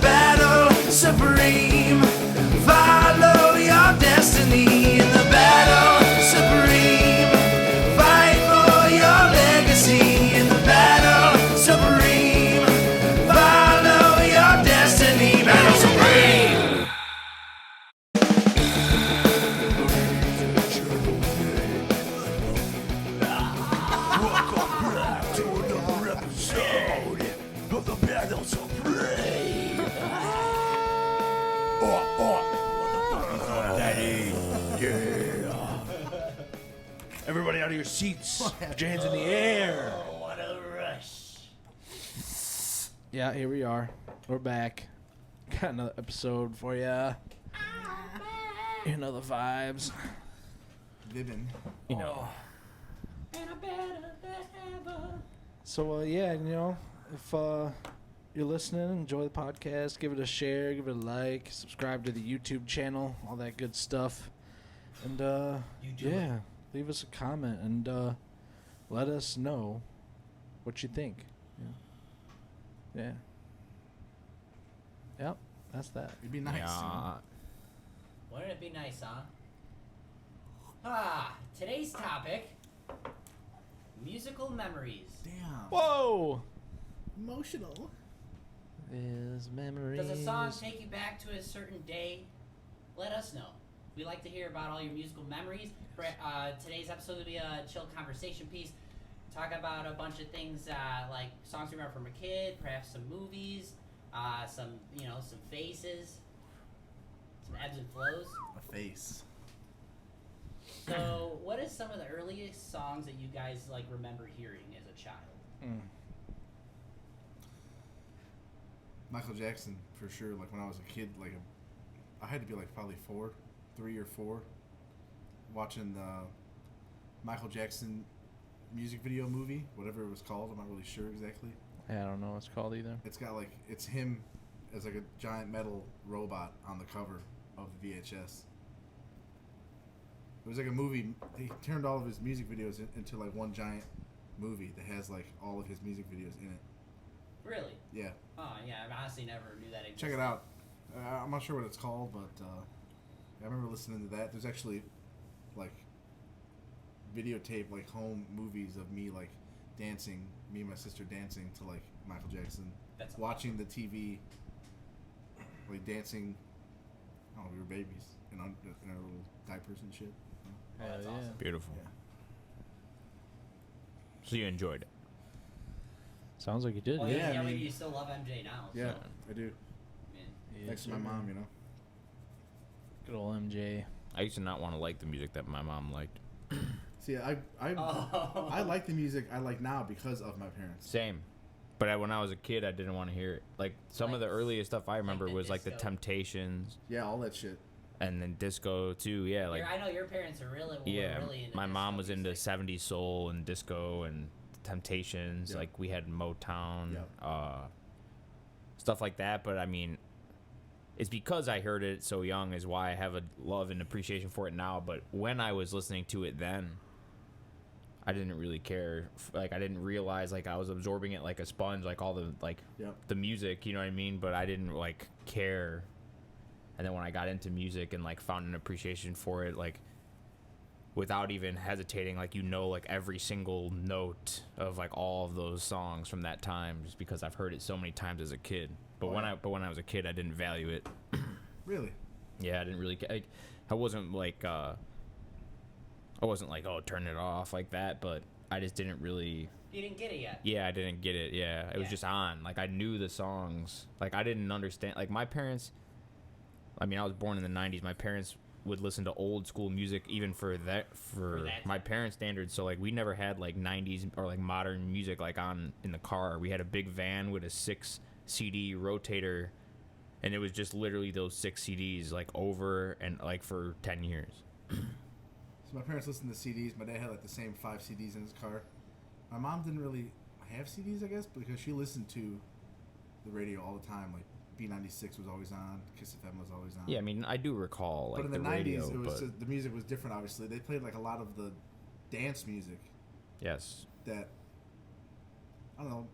battle supreme. Follow your destiny in the battle supreme. Fight for your legacy in the battle supreme. Follow your destiny, battle supreme. Welcome back to another episode of the battle supreme. Daddy, yeah. Everybody out of your seats. Put your hands in the air. What a rush. Yeah, here we are. We're back. Got another episode for ya. You know the vibes. Vibin. You know. And I better than ever. So, yeah, you know, if you're listening, enjoy the podcast, give it a share, give it a like, subscribe to the YouTube channel, all that good stuff. And, yeah, leave us a comment and let us know what you think. Yeah. Yep, that's that. It'd be nice. Yeah. Wouldn't it be nice, huh? Today's topic, musical memories. Damn. Whoa! Emotional. Is memories. Does a song take you back to a certain day? Let us know. We like to hear about all your musical memories. Today's episode will be a chill conversation piece. Talk about a bunch of things like songs we remember from a kid, perhaps some movies, some faces, some ebbs and flows. A face. So, what is some of the earliest songs that you guys like remember hearing as a child? Michael Jackson, for sure. Like, when I was a kid, like, I had to be, like, probably 3 or 4, watching the Michael Jackson music video movie, whatever it was called. I'm not really sure exactly. I don't know what it's called either. It's got, like, it's him as, like, a giant metal robot on the cover of the VHS. It was like a movie. He turned all of his music videos into, like, one giant movie that has, like, all of his music videos in it. Really? Yeah. Oh, yeah, I honestly never knew that existed. Check it out. I'm not sure what it's called, but I remember listening to that. There's actually, like, videotape, like, home movies of me, like, dancing, me and my sister dancing to, like, Michael Jackson. That's watching the TV, like, dancing. Oh, we were babies in our little diapers and shit. Oh, that's awesome. Beautiful. Yeah. So you enjoyed it? Sounds like you did. Well, Yeah, yeah, I mean- maybe you still love MJ now. Yeah, So, I do. yeah. Thanks to my mom, you know. Good old MJ. I used to not want to like the music that my mom liked. See, I Oh. like the music I like now because of my parents. Same. But when I was a kid, I didn't want to hear it. Like, some of the earliest stuff I remember the was, like, the disco. Temptations Yeah, all that shit. and then disco, too. Yeah, like, I know your parents are really, yeah. really into My mom disco was into music. 70s soul and disco and Temptations. Yeah. Like, we had Motown, Yeah. stuff like that. But, I mean, it's because I heard it so young is why I have a love and appreciation for it now. But when I was listening to it then, I didn't really care. Like, I didn't realize, like, I was absorbing it like a sponge, like all the, like, Yep. the music, you know what I mean? But I didn't, like, care. And then when I got into music and, like, found an appreciation for it, like, without even hesitating, like, like, every single note of, like, all of those songs from that time, just because I've heard it so many times as a kid. But when I was a kid, I didn't value it. Really? Yeah, I didn't really. I wasn't like, oh, turn it off like that. But I just didn't really. You didn't get it yet. Yeah, I didn't get it. Yeah, it was Yeah. just on. Like, I knew the songs. Like, I didn't understand. Like, my parents. I mean, I was born in the '90s. My parents would listen to old school music, even for that my parents' standards. So, like, we never had like '90s or like modern music like on in the car. We had a big van with a 6 CD rotator, and it was just literally those 6 CDs like over and like for 10 years. So my parents listened to CDs. My dad had like the same 5 CDs in his car. My mom didn't really have CDs, I guess, because she listened to the radio all the time. Like B96 was always on, Kiss FM was always on. Yeah, I mean, I do recall like but in the radio, 90s, it was but the music was different. Obviously, they played like a lot of the dance music yes, that I don't know.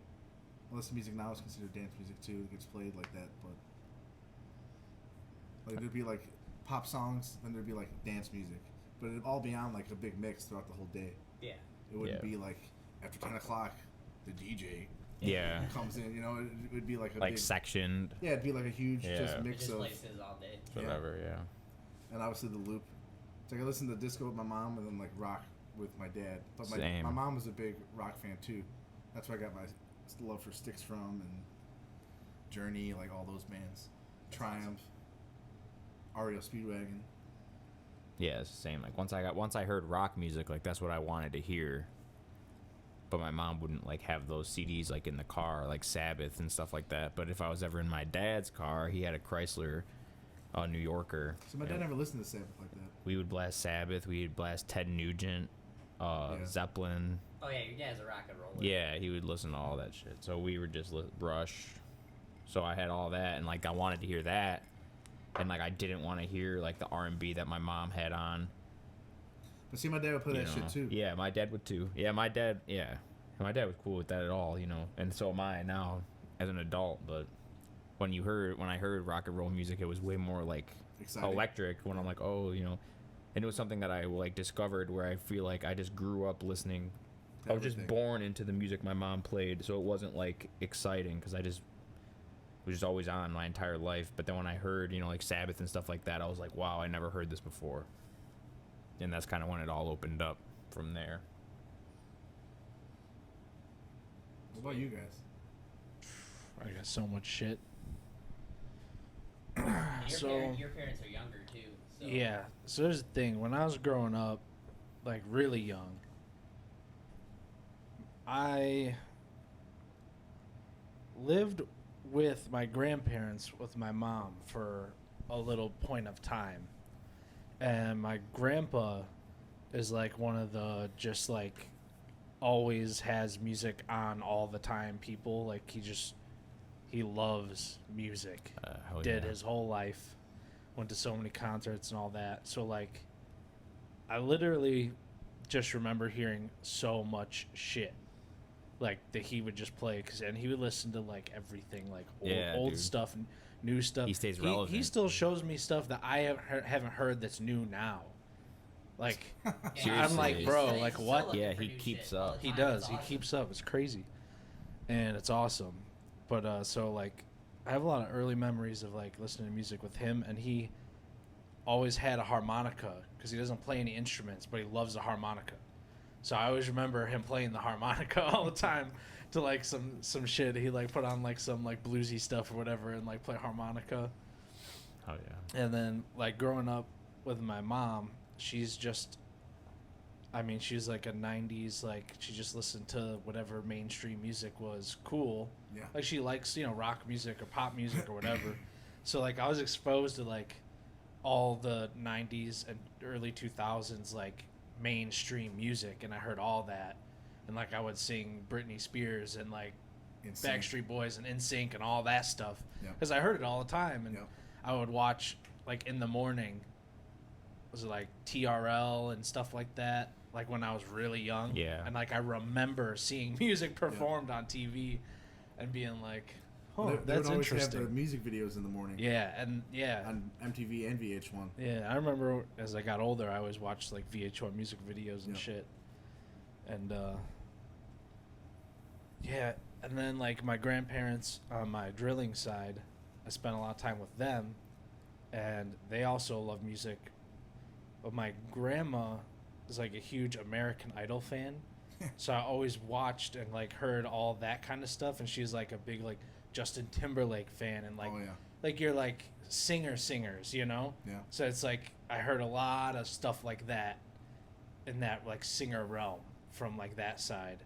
Unless the music now is considered dance music too, it gets played like that. But Like there'd be like pop songs, then there'd be like dance music, but it'd all be on like a big mix throughout the whole day. Yeah. It wouldn't be like after 10 o'clock, the DJ comes in. You know, it would be like a like big, sectioned. Yeah, it'd be like a huge just mix just of places all day. Whatever. Yeah. And obviously the loop. It's like I listened to disco with my mom and then like rock with my dad. But my mom was a big rock fan too. That's where I got my love for Styx from and Journey, like all those bands. Triumph, REO Speedwagon. Yeah, it's the same. Like once I heard rock music, like that's what I wanted to hear. But my mom wouldn't like have those CDs like in the car, like Sabbath and stuff like that. But if I was ever in my dad's car, he had a Chrysler New Yorker. So my dad never listened to Sabbath like that. We would blast Sabbath. We would blast Ted Nugent, Zeppelin. Oh yeah, your dad's a rock and roller. Yeah, he would listen to all that shit. So we would just Rush. So I had all that, and like I wanted to hear that, and like I didn't want to hear like the R&B that my mom had on. But see, my dad would play that shit too. Yeah, my dad would too. Yeah, my dad was cool with that at all, you know. And so am I now as an adult. But when I heard rock and roll music, it was way more like exciting. Electric. When I'm like, oh, you know, and it was something that I like discovered where I feel like I just grew up listening. I was just born into the music my mom played, so it wasn't like exciting because I just was just always on my entire life. But then when I heard, you know, like Sabbath and stuff like that, I was like, wow, I never heard this before. And that's kind of when it all opened up from there. What about you guys? I got so much shit. Your parents are younger too. So. Yeah. So there's the thing. When I was growing up, like really young, I lived with my grandparents with my mom for a little point of time. And my grandpa is like one of the just like always has music on all the time people. Like he loves music. Did his whole life. Went to so many concerts and all that. So like I literally just remember hearing so much shit like that he would just play and he would listen to like everything, like old stuff and new stuff. He stays relevant. He still shows me stuff that I haven't heard that's new now. Like I'm like, bro, like what? Yeah, he keeps up. He does. He keeps up. It's crazy, and it's awesome. But so like, I have a lot of early memories of like listening to music with him, and he always had a harmonica because he doesn't play any instruments, but he loves the harmonica. So I always remember him playing the harmonica all the time to like some shit. He like put on like some like bluesy stuff or whatever and like play harmonica. Oh yeah. And then like growing up with my mom, she's like a 90s, like she just listened to whatever mainstream music was cool. Yeah. Like she likes, you know, rock music or pop music or whatever. So like I was exposed to like all the 90s and early 2000s like mainstream music, and I heard all that, and like I would sing Britney Spears and like Backstreet Boys and NSYNC and all that stuff because I heard it all the time, and I would watch like in the morning was it like TRL and stuff like that, like when I was really young, and like I remember seeing music performed on TV and being like, oh, that's interesting. They would always have the music videos in the morning. On MTV and VH1. Yeah, I remember as I got older, I always watched like VH1 music videos and shit. And and then like my grandparents on my drilling side, I spent a lot of time with them, and they also love music. But my grandma is like a huge American Idol fan, so I always watched and like heard all that kind of stuff, and she's like a big like Justin Timberlake fan, and like like you're like singers, you know? Yeah. So it's like I heard a lot of stuff like that in that like singer realm from like that side.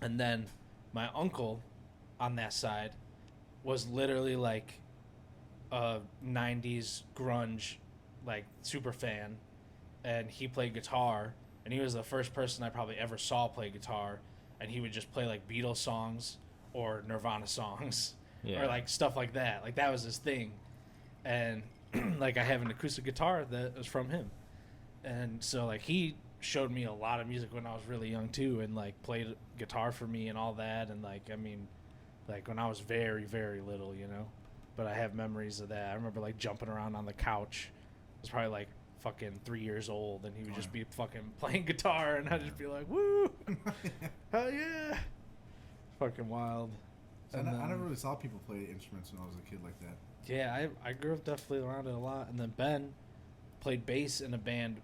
And then my uncle on that side was literally like a 90s grunge like super fan, and he played guitar, and he was the first person I probably ever saw play guitar, and he would just play like Beatles songs or Nirvana songs or like stuff like that. Like that was his thing. And like I have an acoustic guitar that was from him. And so like he showed me a lot of music when I was really young too, and like played guitar for me and all that. And like, I mean, like when I was very, very little, you know? but I have memories of that. I remember like jumping around on the couch. I was probably like fucking 3 years old, and he would just be fucking playing guitar, and I'd just be like, woo, hell yeah, fucking wild. I never really saw people play instruments when I was a kid like that. Yeah, I grew up definitely around it a lot, and then Ben played bass in a band,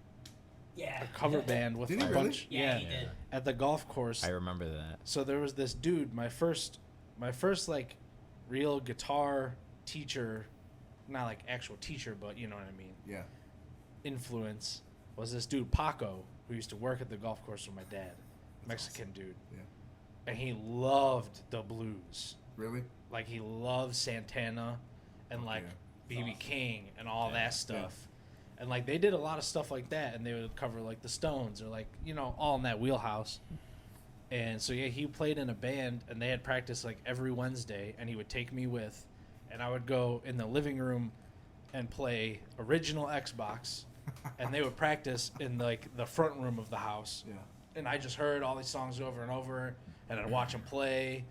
Yeah. a cover band with Did a he bunch. really? Yeah, he did. At the golf course. I remember that. So there was this dude, my first like real guitar teacher, not like actual teacher, but you know what I mean. Yeah. Influence was this dude Paco, who used to work at the golf course with my dad, Mexican dude, Yeah. and he loved the blues. Really? Like he loved Santana, and like B.B. Awesome. King and all that stuff. And like they did a lot of stuff like that, and they would cover like the Stones or like, you know, all in that wheelhouse. And so yeah, he played in a band, and they had practice like every Wednesday, and he would take me with, and I would go in the living room and play original Xbox, and they would practice in like the front room of the house. Yeah. And I just heard all these songs over and over, and I'd watch them play.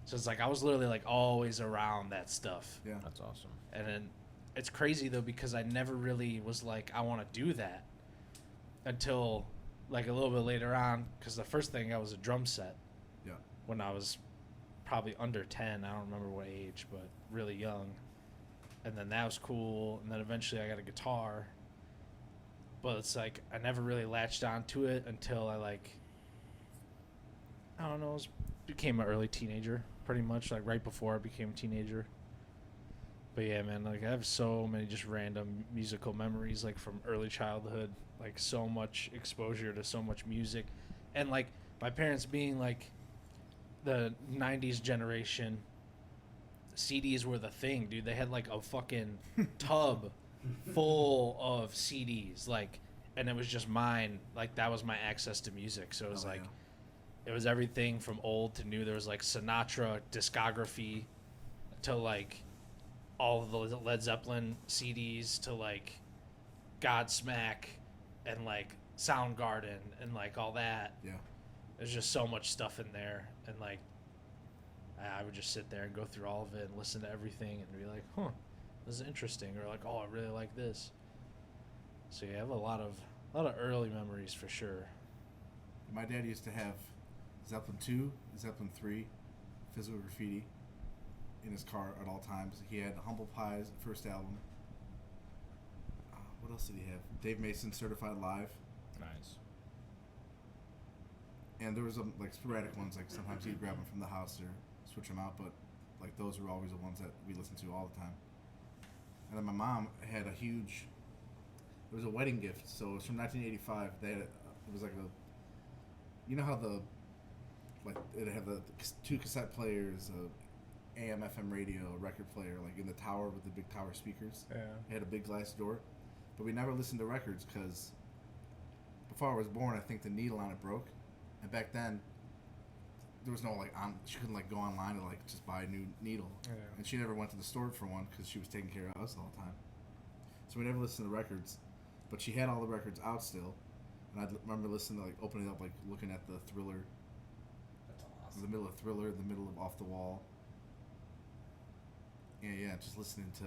So it's like I was literally like always around that stuff. Yeah. That's awesome. And then it's crazy though, because I never really was like, I want to do that until like a little bit later on, because the first thing I got was a drum set. Yeah. When I was probably under 10, I don't remember what age, but really young. And then that was cool, and then eventually I got a guitar. But it's like I never really latched onto it until I don't know, became an early teenager, pretty much, like right before I became a teenager. But yeah, man, like I have so many just random musical memories, like from early childhood, like so much exposure to so much music, and like my parents being like the 90s generation, CDs were the thing, dude. They had like a fucking tub full of CDs, like, and it was just mine. Like that was my access to music. So it was it was everything from old to new. There was like Sinatra discography to like all of the Led Zeppelin CDs to like Godsmack and like Soundgarden and like all that. Yeah. There's just so much stuff in there, and like I would just sit there and go through all of it and listen to everything and be like, huh, this is interesting, or like, oh, I really like this. So yeah, I have a lot of early memories for sure. My dad used to have Zeppelin 2, Zeppelin 3, Physical Graffiti in his car at all times. He had Humble Pie's first album. What else did he have? Dave Mason Certified Live. Nice. And there was like sporadic ones, like sometimes he'd grab them from the house or switch them out, but like those were always the ones that we listened to all the time. And then my mom had a huge, it was a wedding gift, so it was from 1985. They had it was like you know how it had the 2 cassette players, AM FM radio, a record player, like in the tower with the big tower speakers. Yeah. It had a big glass door, but we never listened to records because before I was born, I think the needle on it broke, and back then there was no she couldn't like go online and like just buy a new needle, and she never went to the store for one because she was taking care of us all the time. So we never listened to records, but she had all the records out still, and I remember listening to like opening up, like looking at the Thriller. That's awesome. The middle of Thriller, the middle of Off the Wall. Yeah, just listening to.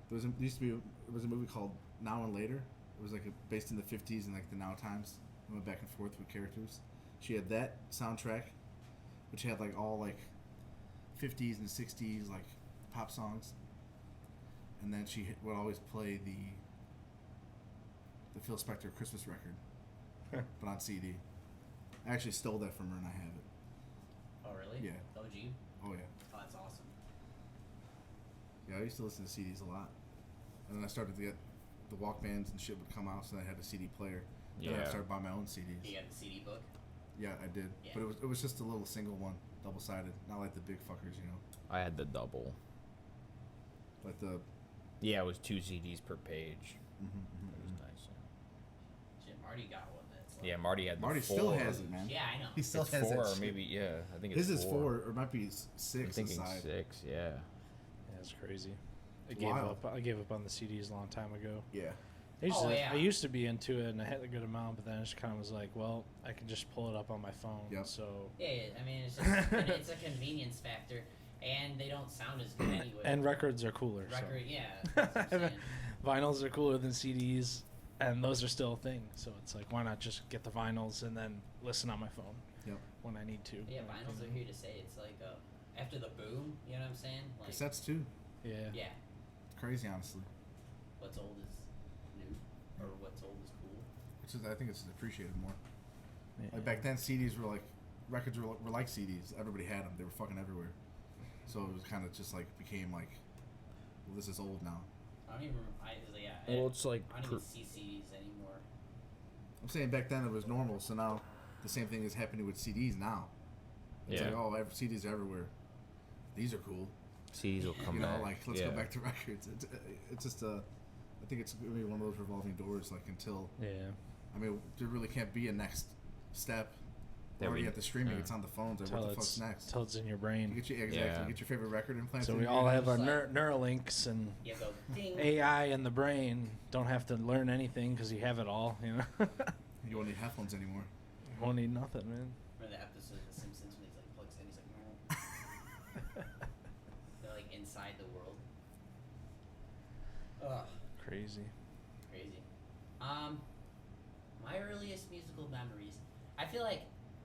There was a movie called Now and Later. It was like based in the 50s and like the Now Times. It went back and forth with characters. She had that soundtrack, which had like all like 50s and 60s like pop songs. And then she would always play the Phil Spector Christmas record, but on CD. I actually stole that from her and I have it. Oh, really? Yeah. OG? Oh yeah. Oh, that's awesome. Yeah, I used to listen to CDs a lot. And then I started to get the Walkmans and shit would come out, so I had a CD player. Then I Yeah. started buying my own CDs. You got the CD book? Yeah, I did. Yeah. But it was just a little single one, double-sided. Not like the big fuckers, you know. I had the double. Like the... Yeah, it was 2 CDs per page. Mm-hmm, It was nice. Shit, Marty got one that's like... Yeah, Marty had the Marty 4. still has it, man. Yeah, I know. He still It's has 4, that or shit. maybe, yeah. I think it's His is 4. 4, or it might be 6 I'm thinking inside. 6, yeah. Yeah, it's crazy. I gave up on the CDs a long time ago. Yeah. I used to be into it, and I had a good amount, but then I just kind of was like, well, I can just pull it up on my phone. Yep. So Yeah, I mean, it's just it's a convenience factor. and they don't sound as good anyway. And records are cooler. Record, so. yeah. That's what I'm saying. Vinyls are cooler than CDs, and those are still a thing. So it's like, why not just get the vinyls and then listen on my phone when I need to? Yeah, vinyls are here to stay. It's like after the boom, you know what I'm saying? Like, Cassettes too. Yeah. Yeah. It's crazy, honestly. What's old is new, or what's old is cool. I think it's appreciated more. Yeah. Like back then, CDs were like, records were like CDs. Everybody had them. They were fucking everywhere. So it was kind of just like became like, well, this is old now. I don't even. Well, it's like I don't even see CDs anymore. I'm saying back then it was normal. So now the same thing is happening with CDs now. It's Yeah. like, oh, CDs are everywhere. These are cool. CDs will come You know, back. like let's go back to records. It's just I think it's gonna be one of those revolving doors. Like until I mean, there really can't be a next step. We're already at the streaming. It's on the phones. Like, what the fuck's next? Till it's in your brain. You get your, exactly. Get your favorite record implanted. So we all have our Neuralinks and Go ding. AI in the brain. Don't have to learn anything because you have it all. You know. You won't need headphones anymore. You won't need nothing, man. Remember the episode of The Simpsons when he's like plugs in, he's like, they're like inside the world. Ugh. Crazy. My earliest musical memories. I feel like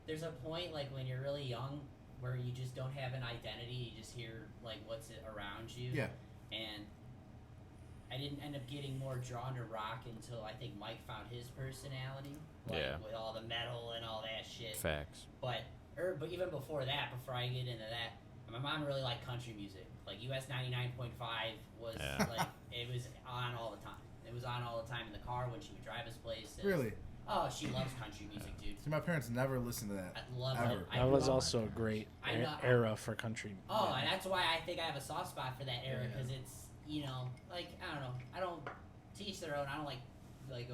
there's a point like when you're really young where you just don't have an identity. You just hear like what's around you. Yeah. And I didn't end up getting more drawn to rock until I think Mike found his personality. Like, with all the metal and all that shit. Facts. But even before that, before I get into that, my mom really liked country music. Like US 99.5 was like it was on all the time. It was on all the time in the car when she would drive us places. Really? Oh, she loves country music, dude. See, my parents never listened to that. I love ever. it. That was also a great era for country. Oh, and that's why I think I have a soft spot for that era because it's, you know, like, I don't know. I don't teach their own. I don't like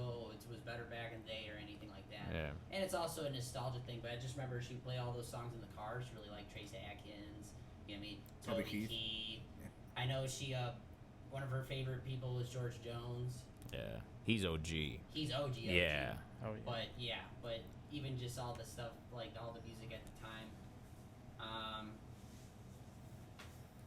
oh, it was better back in the day or anything like that. Yeah. And it's also a nostalgia thing, but I just remember she would play all those songs in the car. She really liked Trace Atkins, you know what I mean? Toby Keith. Yeah. I know she, one of her favorite people was George Jones. Yeah. He's OG. He's OG. Yeah. Oh, yeah. But even just all the stuff, like all the music at the time.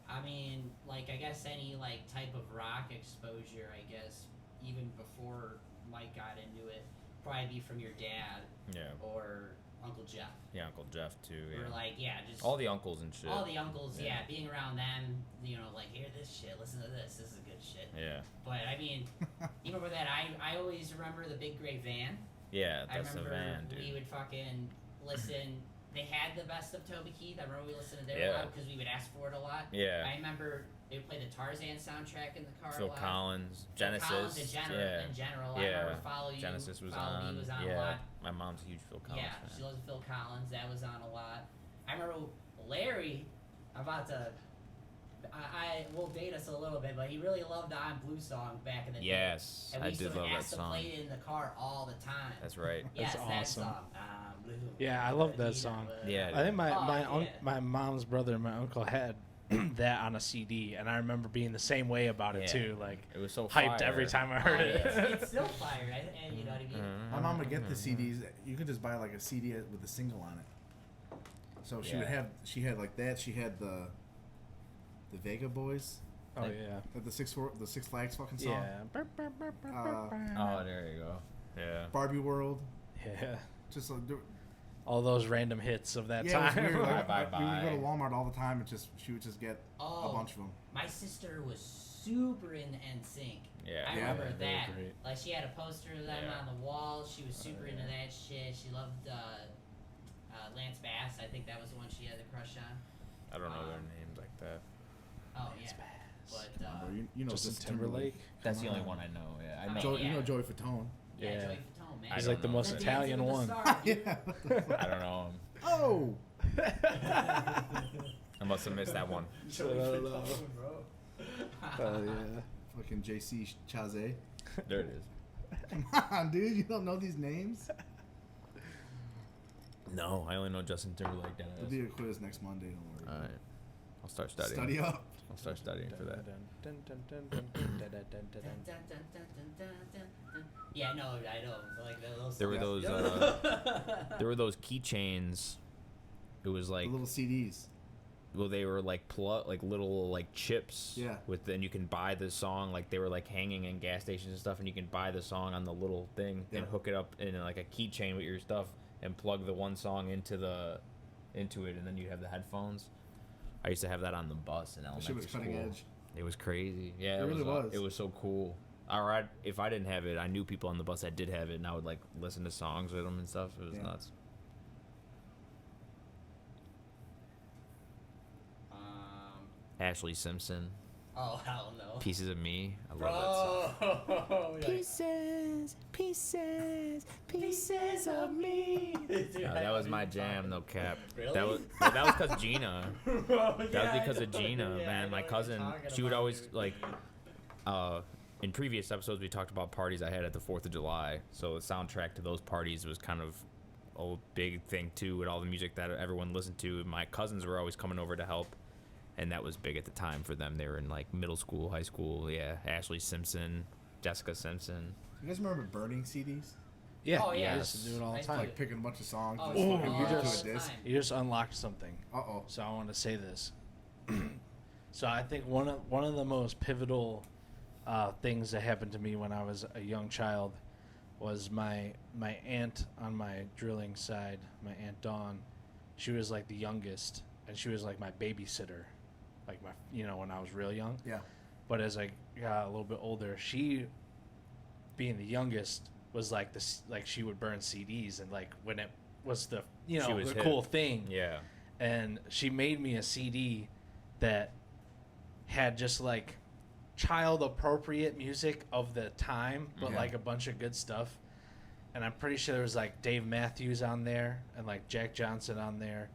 I mean, like, I guess any, like, type of rock exposure, I guess, even before Mike got into it, probably be from your dad. Yeah. Or Uncle Jeff. Yeah, Uncle Jeff, too. Yeah. Or, like, just... all the uncles and shit. All the uncles, being around them, you know, like, hear this shit, listen to this is good shit. Yeah. But, I mean, even with that, I always remember the Big Gray Van. Yeah, that's a van, dude. I remember we would fucking listen. They had the best of Toby Keith. I remember we listened to their a lot because we would ask for it a lot. Yeah. I remember they would play the Tarzan soundtrack in the car Phil a lot. Collins, Genesis. Phil Collins in general. I remember Follow You. Genesis was Follow on. Me was on yeah. a lot. My mom's a huge Phil Collins fan. She loves Phil Collins. That was on a lot. I remember Larry, I will date us a little bit, but he really loved the I'm Blue song back in the day. Yes, and we I did love that song. to play it in the car all the time. That's right. Yes, That's that awesome. song. I'm blue. Yeah, I love that song. Yeah, I think my mom's brother and my uncle had that on a CD, and I remember being the same way about it too. Like, it was so hyped fire. every time I heard it. It's still fire, and you know what I mean. My mom would get the CDs. You could just buy like a CD with a single on it. So she would have. She had like that. She had the Vega Boys. Oh yeah. The Six Flags fucking song. Yeah. Oh, there you go. Yeah. Barbie World. Yeah. Just like, all those random hits of that It was time. weird. Like, Bye, we would go to bye. Walmart all the time and she would just get a bunch of them. My sister was super into NSYNC. Yeah. I Yeah. remember They were that. great. Like, she had a poster of them on the wall. She was super into that shit. She loved Lance Bass. I think that was the one she had a crush on. I don't know their names like that. Oh, Lance yeah. Bass. But, Bro, you know Justin Justin Timberlake. That's Come the only on. one I know. Yeah, I I know. mean, You know Joey Fatone. yeah, Yeah. Joey Fatone, man. I He's don't like the know. most The Italian Dancing with one. the Stars, dude. Yeah. I don't know him. Oh. I must have missed that one. Joey Fatone, bro. Oh yeah. Fucking JC Chazé. There it is. Come on, dude. You don't know these names? No, I only know Justin Timberlake. We'll do a quiz next Monday. Don't worry. All right. I'll start studying. Study up. I'll start studying for that. Yeah, no, I know. Like those. There were those. There were those keychains. It was like The little CDs. well, they were like like little like chips. Yeah. With then you can buy the song, like they were like hanging in gas stations and stuff, and you can buy the song on the little thing and hook it up in like a keychain with your stuff and plug the one song into it, and then you have the headphones. I used to have that on the bus in elementary Shit was cutting school. edge. It was crazy. Yeah, It really was. It was so cool. If I didn't have it, I knew people on the bus that did have it, and I would like listen to songs with them and stuff. It was nuts. Ashley Simpson. Oh hell no. Pieces of Me. I love that song. Bro. Pieces of me. Dude, No, that was my jam, no cap. Really? That was because Gina. Bro, That was because of Gina, yeah, I man. know My what cousin, you're talking she would about, always dude. like. In previous episodes, we talked about parties I had at the 4th of July. So the soundtrack to those parties was kind of a big thing too, with all the music that everyone listened to. My cousins were always coming over to help, and that was big at the time for them. They were in like middle school, high school. Yeah, Ashley Simpson, Jessica Simpson. You guys remember burning CDs? Yeah, Oh, yeah. I used to do it all the I time. Like picking a bunch of songs Oh, and Ooh, fucking you put it just- to a disc. You just unlocked something. Uh-oh. So I want to say this. So I think one of the most pivotal things that happened to me when I was a young child was my aunt on my drilling side, my Aunt Dawn. She was like the youngest, and she was like my babysitter, like when I was real young. Yeah. But as I got a little bit older, she, being the youngest, was like this. Like she would burn CDs, and like when it was the She was the hip. cool thing. Yeah. And she made me a CD that had just like child appropriate music of the time, but Yeah. like a bunch of good stuff. And I'm pretty sure there was like Dave Matthews on there and like Jack Johnson on there.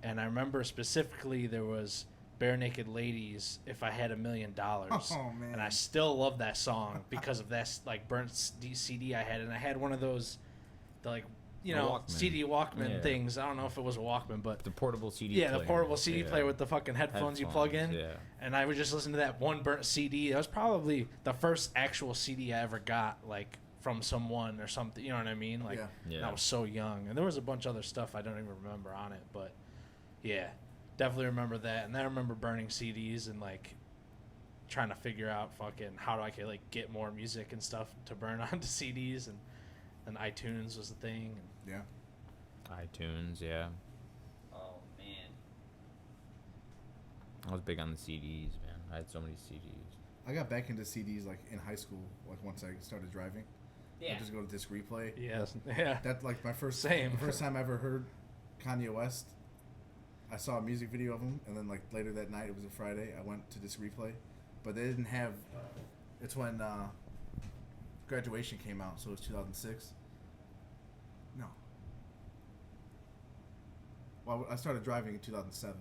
And I remember specifically there was Bare Naked Ladies, If I Had $1 Million. Oh, man. And I still love that song because of that like burnt CD I had. And I had one of those, the like, A Walkman. CD Walkman Yeah. things. I don't know if it was a Walkman, but The portable CD yeah, player. the portable CD Yeah. player with the fucking headphones you plug in. Yeah. And I would just listen to that one burnt CD. That was probably the first actual CD I ever got, like from someone or something. You know what I mean? Like, Yeah. Yeah. and I was so young, and there was a bunch of other stuff I don't even remember on it. But yeah, definitely remember that. And then I remember burning CDs and like trying to figure out fucking how do I could like get more music and stuff to burn onto CDs, and iTunes was the thing. Yeah. iTunes, yeah. Oh man. I was big on the CDs, man. I had so many CDs. I got back into CDs like in high school, like once I started driving. Yeah. I just go to disc replay. Yes, yeah. That like my first Same. the first time I ever heard Kanye West. I saw a music video of him, and then like later that night, it was a Friday. I went to disc replay, but they didn't have. It's when Graduation came out, so it was 2006. No. Well, I started driving in 2007.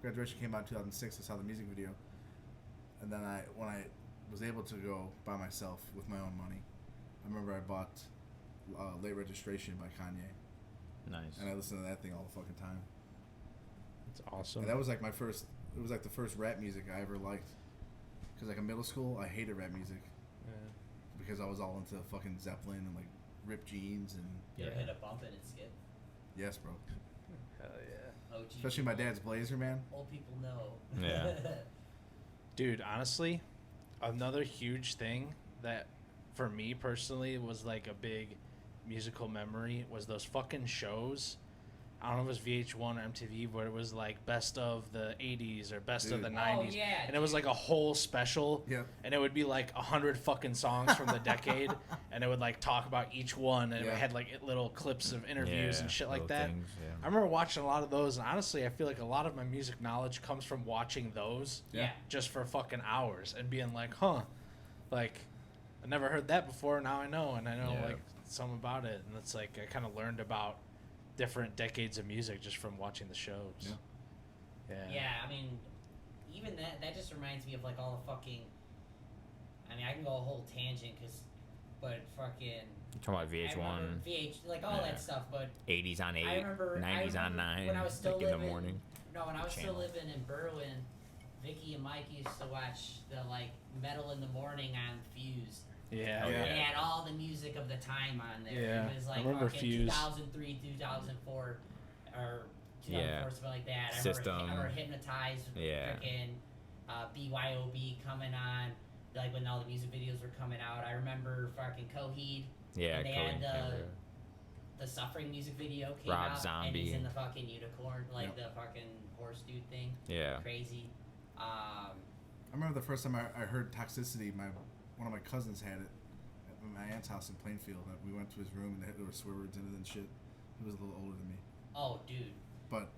Graduation came out in 2006. I saw the music video, and then when I was able to go by myself with my own money, I remember I bought Late Registration by Kanye, Nice. and I listened to that thing all the fucking time. It's awesome. And that was like my first. It was like the first rap music I ever liked. Cause like in middle school, I hated rap music Yeah. because I was all into fucking Zeppelin and like ripped jeans and You ever Yeah. hit a bump and it skip? yes, bro. Hell yeah. OG. Especially my dad's Blazer, man. Old people know. Yeah. Dude, honestly, another huge thing that for me personally was like a big musical memory was those fucking shows. I don't know if it was VH1 or MTV, but it was like best of the 80s or best of Dude. the 90s. Oh, yeah, and it was like a whole special. Yep. And it would be like 100 fucking songs from the decade. And it would like talk about each one. And Yeah. it had like little clips of interviews Yeah, and shit like little that. things, yeah. I remember watching a lot of those. And honestly, I feel like a lot of my music knowledge comes from watching those Yeah. just for fucking hours and being like, huh, like I never heard that before. Now I know, and I know Yeah. like some about it, and it's like I kind of learned about different decades of music just from watching the shows. Yeah. Yeah, I mean, even that just reminds me of like all the fucking. I mean, I can go a whole tangent, but fucking. You're talking about I remember VH1, VH, like all Yeah. that stuff, but 80s on 8, I remember 90s on 9, when I was still like living in the morning. No, when I was still channel. living in Berwyn, Vicky and Mike used to watch the like Metal in the Morning on Fuse. Yeah. Oh, They yeah. had all the music of the time on there. Yeah, It was I like remember fucking Fuse. 2003, 2004, or Yeah. something like that. System. I remember Hypnotized. Yeah. Freaking BYOB coming on. Like when all the music videos were coming out. I remember fucking Coheed. Yeah, And they Coheed had Cambria. the Suffering music video came Rob out. Zombie. And he's in the fucking unicorn, like Yep. the fucking horse dude thing. Yeah. Crazy. I remember the first time I heard Toxicity. One of my cousins had it at my aunt's house in Plainfield. We went to his room and there were swear words in it and shit. He was a little older than me, Oh, dude. but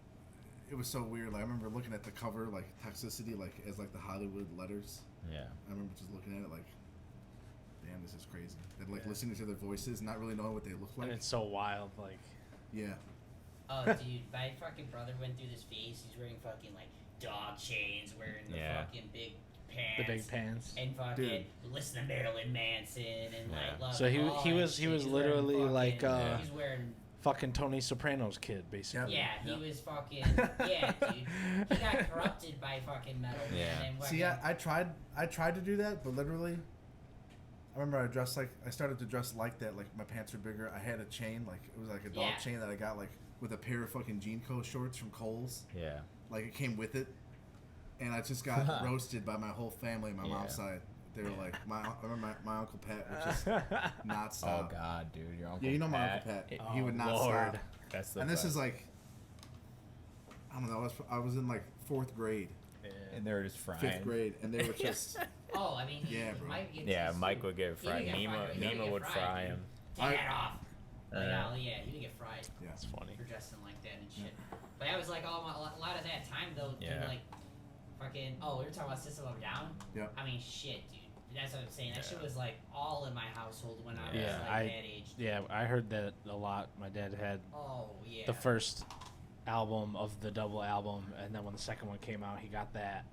it was so weird. Like I remember looking at the cover, like Toxicity, like as like the Hollywood letters. Yeah. I remember just looking at it like, damn, this is crazy. And like listening to their voices, not really knowing what they look like. And it's so wild, like. Yeah. Oh, dude, my fucking brother went through this phase. He's wearing fucking like dog chains, wearing the Yeah. fucking big pants. The big pants. And fucking listen to Marilyn Manson and Yeah. like love So he all that was shit. He's wearing literally fucking- like he's wearing fucking Tony Soprano's kid, basically. yeah, he Yep. was fucking yeah, dude. He got corrupted by fucking metal. Yeah. Man, and See, fucking- I tried to do that, but literally, I remember I started to dress like that. Like my pants were bigger. I had a chain, like it was like a dog Yeah. chain that I got like with a pair of fucking Jean Co shorts from Kohl's. Yeah. Like it came with it, and I just got roasted by my whole family, my mom's Yeah. side. They were like, I remember my Uncle Pat would just not Oh stop. God, dude, your uncle. Yeah, you know my Pat. Uncle Pat. Oh, He would not Lord. stop. That's the. And this is best. like, I don't know. I was in like 4th grade, And they were just frying. 5th grade, and they were just. oh, I mean, Yeah, bro. Mike gets Yeah, his- Mike would get he would fried. get Nima, fried. He would Nima get would fried, fry dude. him. Take that off. Like, Yeah. oh, yeah, he would get fried. Yeah. That's funny. For dressing like that and shit. But that was like a lot of that time though. Dude, Yeah. like fucking. Oh, we were talking about System of a Down. Yep. I mean, shit, dude. That's what I'm saying. That Yeah. shit was like all in my household when I was Yeah, like that age. Yeah, I heard that a lot. My dad had Oh yeah. the first album of the double album, and then when the second one came out, he got that.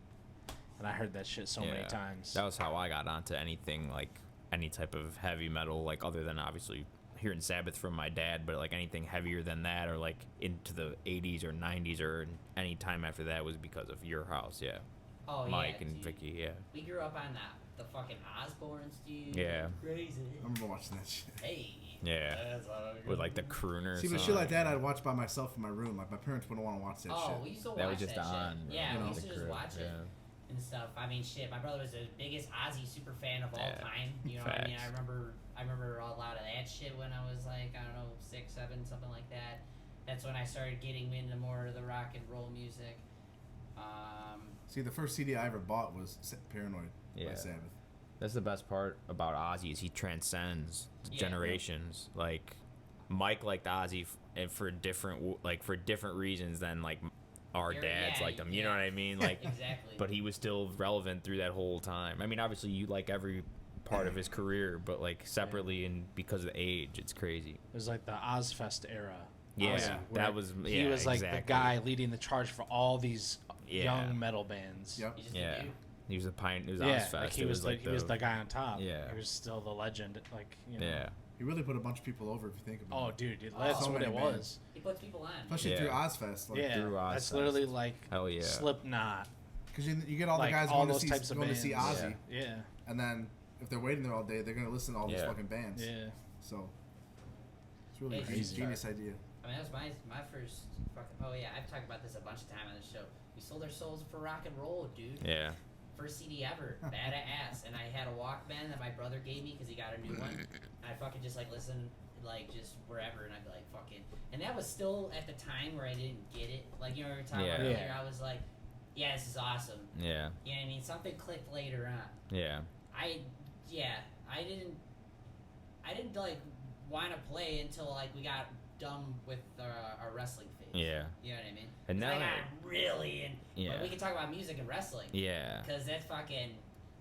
And I heard that shit so many Yeah. times. That was how I got onto anything like any type of heavy metal, like other than obviously hearing Sabbath from my dad, but like anything heavier than that, or like into the 80s or 90s or any time after that was because of your house. Yeah. Oh Mike yeah, and dude. Vicky. Yeah. We grew up on the fucking Osbournes, dude. Yeah. Crazy. I remember watching that shit. Hey. Yeah. That's all good. With like the crooner. See, but shit song. like that, I'd watch by myself in my room. Like my parents wouldn't want to watch that Oh, shit. we used to watch That was just shit. on. Yeah, You we know, used to the just crib, watch it. yeah. And stuff. I mean, shit. My brother was the biggest Ozzy super fan of all Yeah. time. You know what I mean? Facts. I remember a lot of that shit when I was like, I don't know, 6, 7, something like that. That's when I started getting into more of the rock and roll music. See, the first CD I ever bought was Paranoid Yeah. by Sabbath. That's the best part about Ozzy is he transcends Yeah. generations. Like Mike liked Ozzy and for different reasons than like our You're- dads yeah, liked him. You yeah. know what I mean? Like, Exactly. but he was still relevant through that whole time. I mean, obviously you like every part of his career, but like separately and because of the age, it's crazy. It was like the Ozfest era. Yeah, Ozzy, where that was. He yeah, was like exactly. the guy leading the charge for all these Yeah. young metal bands. Yep. He's just Yeah, a dude. he was a pioneer. It was Yeah, Ozfest. like he It was like he was the guy on top. Yeah. He was still the legend. Like, you know. Yeah, He really put a bunch of people over if you think about Oh, it. dude, Oh, that's so what many it bands. was. He puts people on. Especially Yeah. through Ozfest. Like, Yeah, through that's Ozfest. literally like hell yeah. Slipknot. Because you get all Like the guys all going those types of to bands. see Ozzy, Yeah, and then if they're waiting there all day, they're gonna listen to all these Yeah. fucking bands. yeah. So it's really It's a crazy. genius idea. I mean, that was my first fucking. Oh yeah, I've talked about this a bunch of time on the show. We sold our souls for rock and roll, dude. Yeah, First CD ever, badass. And I had a Walkman that my brother gave me because he got a new one. And I fucking just like listen, like just wherever, and I'd be like fucking. And that was still at the time where I didn't get it. Like you know, we were talking about Yeah. earlier. I was like, yeah, this is awesome. yeah, You know what I mean? Something clicked later on. yeah. I didn't like want to play until like we got done with our wrestling phase. Yeah. You know what I mean? And 'Cause now I that- got really in. Yeah. But we can talk about music and wrestling. Yeah. Because that's fucking.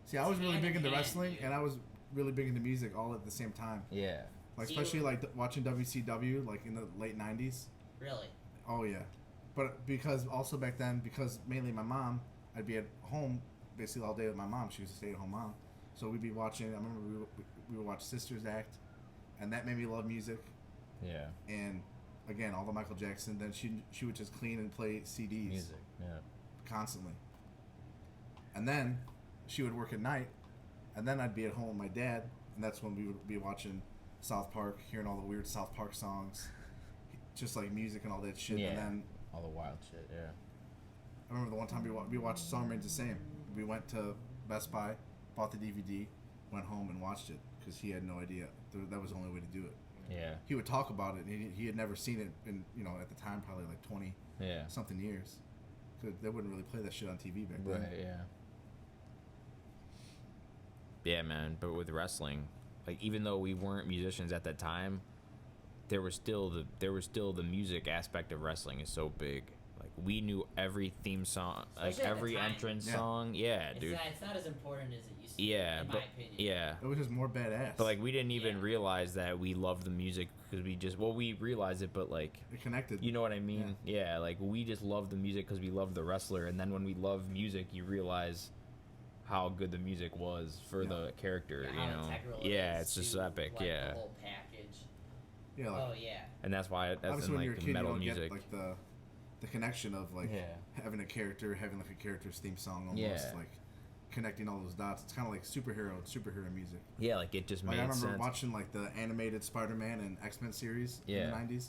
See, I was really hand big in into hand, wrestling, dude. and I was really big into music all at the same time. Yeah. Like See, especially like watching WCW, like in the late '90s. Really. Oh yeah, but because also back then, because mainly my mom, I'd be at home basically all day with my mom. She was a stay-at-home mom, so we'd be watching. I remember we would watch Sisters Act, and that made me love music. Yeah. And again, all the Michael Jackson. Then she would just clean and play CDs Music. Yeah. constantly. And then she would work at night, and then I'd be at home with my dad, and that's when we would be watching South Park, hearing all the weird South Park songs, just like music and all that shit. Yeah. And then All the wild shit. Yeah. I remember the one time we watched Song Remains the Same. We went to Best Buy, bought the DVD, went home and watched it because he had no idea that was the only way to do it. Yeah. He would talk about it, and he had never seen it in, at the time, probably like 20 something years. Cause they wouldn't really play that shit on TV back then. Right, yeah. Yeah, man, but with wrestling, like, even though we weren't musicians at that time, there was still the music aspect of wrestling is so big. Like, we knew every theme song, like Especially at the every time. entrance song. Yeah, dude. It's not as important as it used to be, Yeah, in but my opinion. yeah. It was just more badass. But like we didn't even Yeah. realize that we loved the music because we realized it, but like it connected. you know what I mean? Yeah, like we just loved the music because we loved the wrestler, and then when we love music, you realize how good the music was for the character. Yeah, You how know? integral it Yeah, is it's just to, epic. like, Yeah, the whole package. Yeah, like, Oh yeah. and that's why that's obviously in when you're like a the kid, metal you don't music. get like the connection of like having a character, having like a character's theme song almost, Yeah. like connecting all those dots. It's kind of like superhero music. Yeah, like it just Like made I remember sense. watching like the animated Spider-Man and X-Men series in the 90s,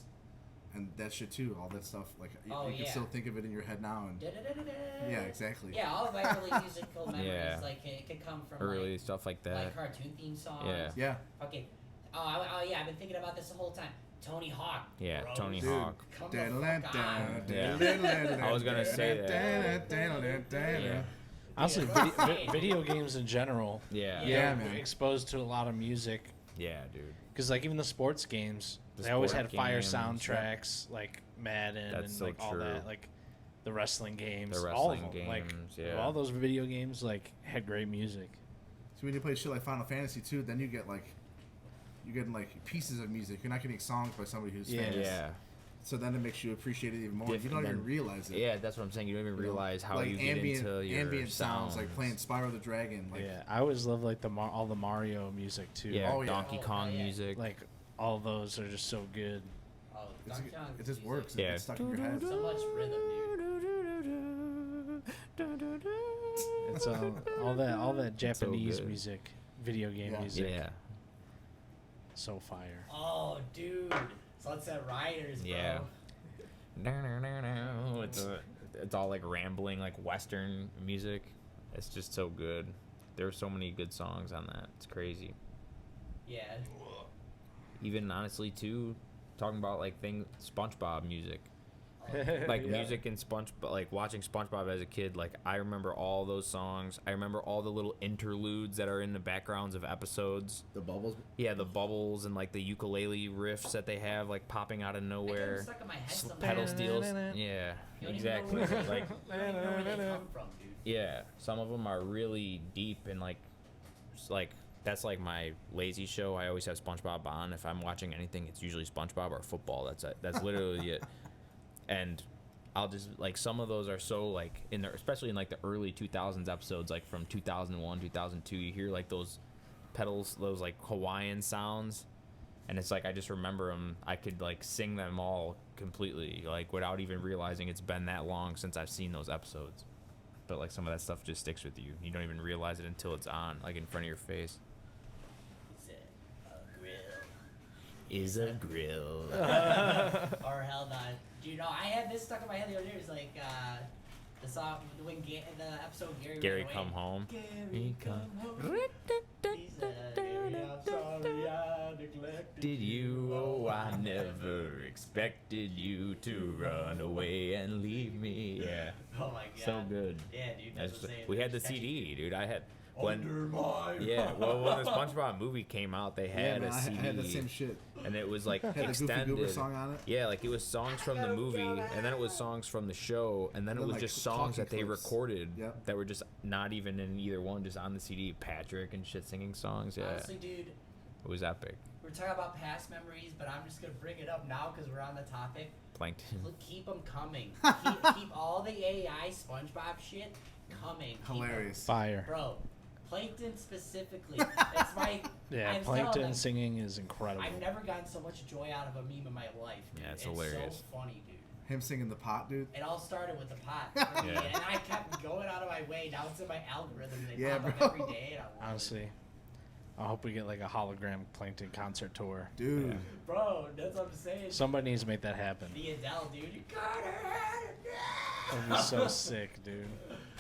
and that shit too. All that stuff, like you can still think of it in your head now. And yeah, exactly. Yeah, all of my early musical memories, Yeah. like it could come from Early like, stuff like that. like cartoon theme songs. Yeah. Yeah. Okay. Oh yeah, I've been thinking about this the whole time. Tony Hawk. Yeah, bro. Tony Dude. Hawk. Come the fuck on. Yeah. I was gonna say that. Yeah. Honestly, video games in general. Yeah. Yeah, man. man. Exposed to a lot of music. Yeah, dude. Because like even the sports games, The they always sport had fire games, soundtracks, like Madden That's and so like all true. that, like the wrestling games, The all of wrestling them, like games, yeah. all those video games, like had great music. So when you play shit like Final Fantasy 2, then you're getting like pieces of music. You're not getting songs by somebody who's famous. Yeah. So then it makes you appreciate it even more. You don't even realize it. Yeah, that's what I'm saying. You don't even realize how like you get into your ambient sounds, like playing Spyro the Dragon. Like, Yeah, I always love like all the Mario music too. Yeah, Oh, yeah. Donkey Oh, Kong yeah. music. Like all those are just so good. Oh, It's, Donkey Kong's it just music. works. Yeah. It's stuck in your head. So much rhythm, dude. It's all that Japanese good. music, video game Yeah. music, Yeah. so fire. Oh, dude. Sunset Riders, bro. Yeah. It's all like rambling, like Western music. It's just so good. There's so many good songs on that. It's crazy. Yeah. Even honestly, too, talking about like SpongeBob music. Like Yeah. music and like watching SpongeBob as a kid, like I remember all those songs. I remember all the little interludes that are in the backgrounds of episodes. The bubbles. Yeah, the bubbles and like the ukulele riffs that they have like popping out of I get nowhere. them stuck in my head sometimes. Pedal steels. Yeah, You don't even know exactly. where they- Like you don't even know where they come from, dude. yeah, some of them are really deep and like that's like my lazy show. I always have SpongeBob on. If I'm watching anything, it's usually SpongeBob or football. That's it. That's literally it. And I'll just like some of those are so like in there, especially in like the early 2000s episodes, like from 2001, 2002. You hear like those pedals, those like Hawaiian sounds, and it's like I just remember them. I could like sing them all completely, like without even realizing it's been that long since I've seen those episodes. But like some of that stuff just sticks with you. You don't even realize it until it's on, like in front of your face. Is a grill. Is a grill. Or hell no. Dude, no, I had this stuck in my head the other day. It was like, the song, when the episode Gary ran away. Come Home. Gary come home. He said, "Gary, I'm sorry I neglected Did you? Oh, I never expected you to run away and leave me. Yeah. Oh my god. So good. Yeah, dude, that's what I'm saying. We had the Catchy. CD, dude. I had Under my yeah. Well, when the SpongeBob movie came out, they Yeah, had man, a I CD, had the same shit. and it was like Had the Goofy extended. Goober song on it. Yeah, like it was songs from the movie, and then it was songs from the show, and then it Then, was like, just songs talking that they clips. recorded Yep. that were just not even in either one, just on the CD. Patrick and shit singing songs. Yeah, Honestly, dude, it was epic. we're talking about past memories, but I'm just gonna bring it up now because we're on the topic. Plankton. Keep them coming. keep all the AI SpongeBob shit coming. Keep 'em. Hilarious. Fire. Bro, Plankton specifically. It's my Yeah, I was telling Plankton them, singing is incredible. I've never gotten so much joy out of a meme in my life. Dude. Yeah, it's hilarious. So funny, dude. Him singing the pot, dude. It all started with the pot, for me, Yeah. and I kept going out of my way. Now it's in my algorithm. They Yeah, pop bro. up every day, and I love Honestly, I hope we get like a hologram Plankton concert tour. Dude. Bro, that's what I'm saying. Somebody needs to make that happen. The Adele, dude. You got her. That'd be so sick, dude.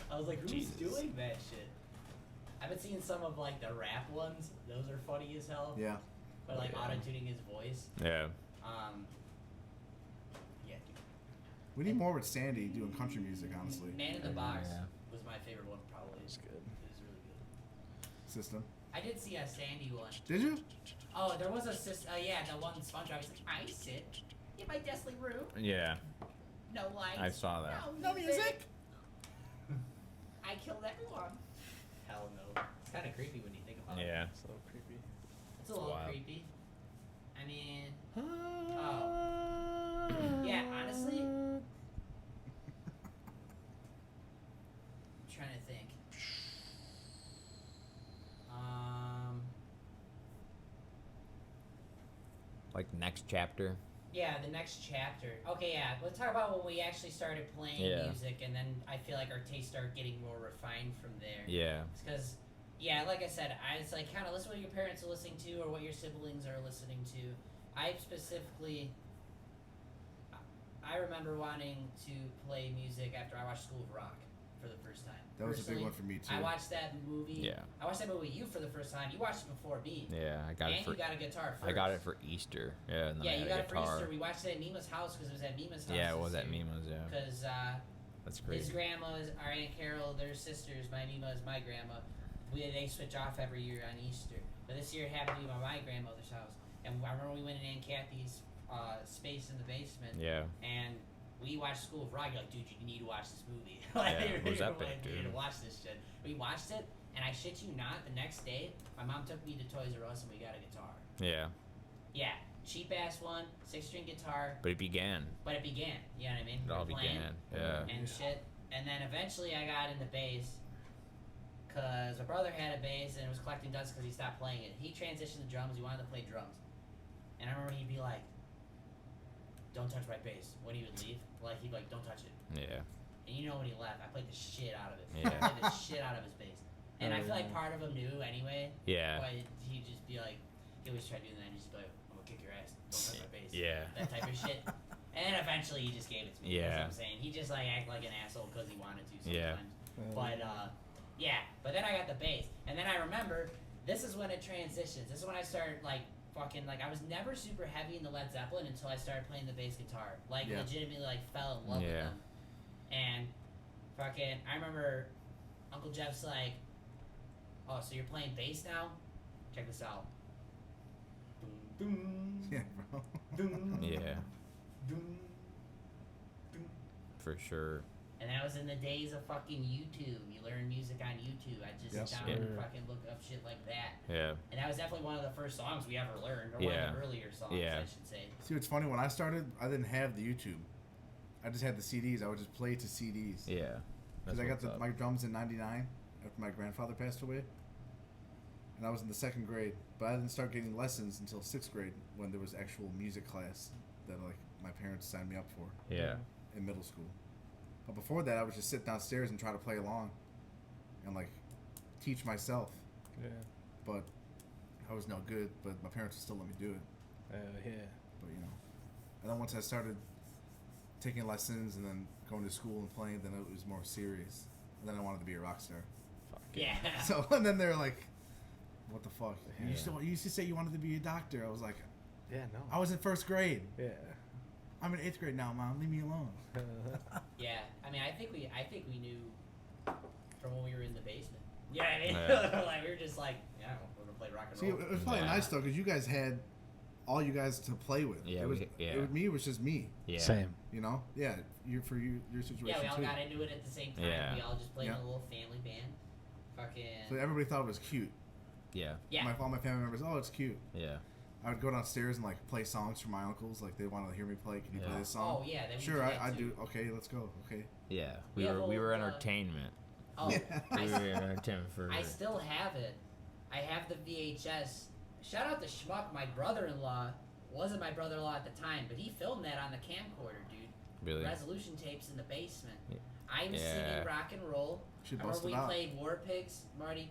I was like, who's Jesus. doing that shit? I've been seeing some of like the rap ones. Those are funny as hell. Yeah. But like Yeah. auto-tuning his voice. Yeah. Yeah, dude. We need more with Sandy doing country music, honestly. Man in the Box Yeah. was my favorite one, probably. It's good. It was really good. System. I did see a Sandy one. Did you? Oh, there was a yeah, the one SpongeBob. He's like, I sit in my deathly room, Yeah. no lights. I saw that. No music. I killed everyone. Hell no. It's kind of creepy when you think about it. Yeah. So creepy. It's a little wild. creepy. I mean, oh. Yeah, honestly. I'm trying to think. Like next chapter. Yeah, the next chapter. Okay, yeah. Let's talk about when we actually started playing Yeah. music, and then I feel like our tastes start getting more refined from there. Yeah. Because, yeah, like I said, it's like kind of listen to what your parents are listening to or what your siblings are listening to. I specifically, I remember wanting to play music after I watched School of Rock for the first time. That was a big Personally, one for me, too. I watched that movie. Yeah. I watched that movie with you for the first time. You watched it before me. Yeah. I got and it for. you got a guitar first. I got it for Easter. Yeah. And then Yeah, I you got got a it for guitar. Easter. We watched it at Mima's house because it was at Mima's house. Yeah, it was this at year. Mima's. Yeah. Because That's his crazy. grandma's, our Aunt Carol, their sisters, my Mima is my grandma. They switch off every year on Easter. But this year it happened to be my grandmother's house. And I remember we went in Aunt Kathy's space in the basement. Yeah. And we watched School of Rock. You're like, dude, you need to watch this movie. Like, Yeah, it was you're epic, like, you need dude. to watch this shit. We watched it, and I shit you not, the next day, my mom took me to Toys R Us and we got a guitar. Yeah. Yeah, cheap ass one, 6-string guitar, But it began. but it began. You know what I mean? It all We're playing began. Yeah. and shit. And then eventually I got into bass because my brother had a bass and it was collecting dust because he stopped playing it. He transitioned to drums. He wanted to play drums. And I remember he'd be like, don't touch my bass when he would leave. Like, he'd be like, don't touch it. Yeah. And you know when he left, I played the shit out of it. Yeah. I played the shit out of his bass. And I feel like yeah. part of him knew anyway. Yeah. But he'd just be like, he always tried doing that and he'd just be like, I'm gonna kick your ass. Don't touch my bass. Yeah. That type of shit. And then eventually he just gave it to me. Yeah. That's what I'm saying. He just like act like an asshole because he wanted to Yeah. sometimes. But yeah. But then I got the bass. And then I remember this is when it transitions. This is when I started like fucking like I was never super heavy into Led Zeppelin until I started playing the bass guitar. Like Yeah. legitimately like fell in love with Yeah. them. And fucking I remember Uncle Jeff's like, oh, so you're playing bass now? Check this out. Boom, boom, Yeah, bro. boom, Yeah. boom, boom. For sure. And that was in the days of fucking YouTube. You learn music on YouTube. I just Yes, sit down and sir. fucking look up shit like that. Yeah. And that was definitely one of the first songs we ever learned, or one Yeah. of the earlier songs, Yeah. I should say. See, what's funny, when I started, I didn't have the YouTube. I just had the CDs. I would just play to CDs. Yeah. Because That's I got what's up. my drums in 99 after my grandfather passed away. And I was in the 2nd grade. But I didn't start getting lessons until 6th grade when there was actual music class that like my parents signed me up for Yeah. in middle school. But before that, I would just sit downstairs and try to play along and like teach myself. Yeah. But I was no good, but my parents would still let me do it. Yeah. But you know, and then once I started taking lessons and then going to school and playing, then it was more serious. And then I wanted to be a rock star. Fuck Yeah. So and then they're like, "What the fuck? Yeah. You used to say you wanted to be a doctor." I was like, Yeah. No. "I was in 1st grade. Yeah. I'm in 8th grade now, Mom. Leave me alone." Yeah. I mean, I think we knew from when we were in the basement. Yeah, I mean, Yeah. like we were just like, yeah, we're gonna play rock and See, roll. it was probably Yeah. nice though, because you guys had all you guys to play with. Yeah, it was, yeah. me. It was just me. Yeah. Same. You know. Yeah. Your situation Yeah, we all too. got into it at the same time. Yeah. We all just played in Yeah. a little family band. Fucking. So everybody thought it was cute. Yeah. Yeah. All my family members, oh, it's cute. Yeah. I would go downstairs and like play songs for my uncles. Like they wanted to hear me play. Can you play Yeah. this song? Oh yeah, then we Sure, do that I too. do. Okay, let's go. Okay. Yeah. We We have were old, entertainment. Oh, Yeah. We I, were entertainment for. I still have it. I have the VHS. Shout out to Schmuck, my brother-in-law. Wasn't my brother-in-law at the time, but he filmed that on the camcorder, dude. Really? resolution tapes in the basement. Yeah. I'm Yeah. singing rock and roll. She I remember busted we out. played War Pigs. Marty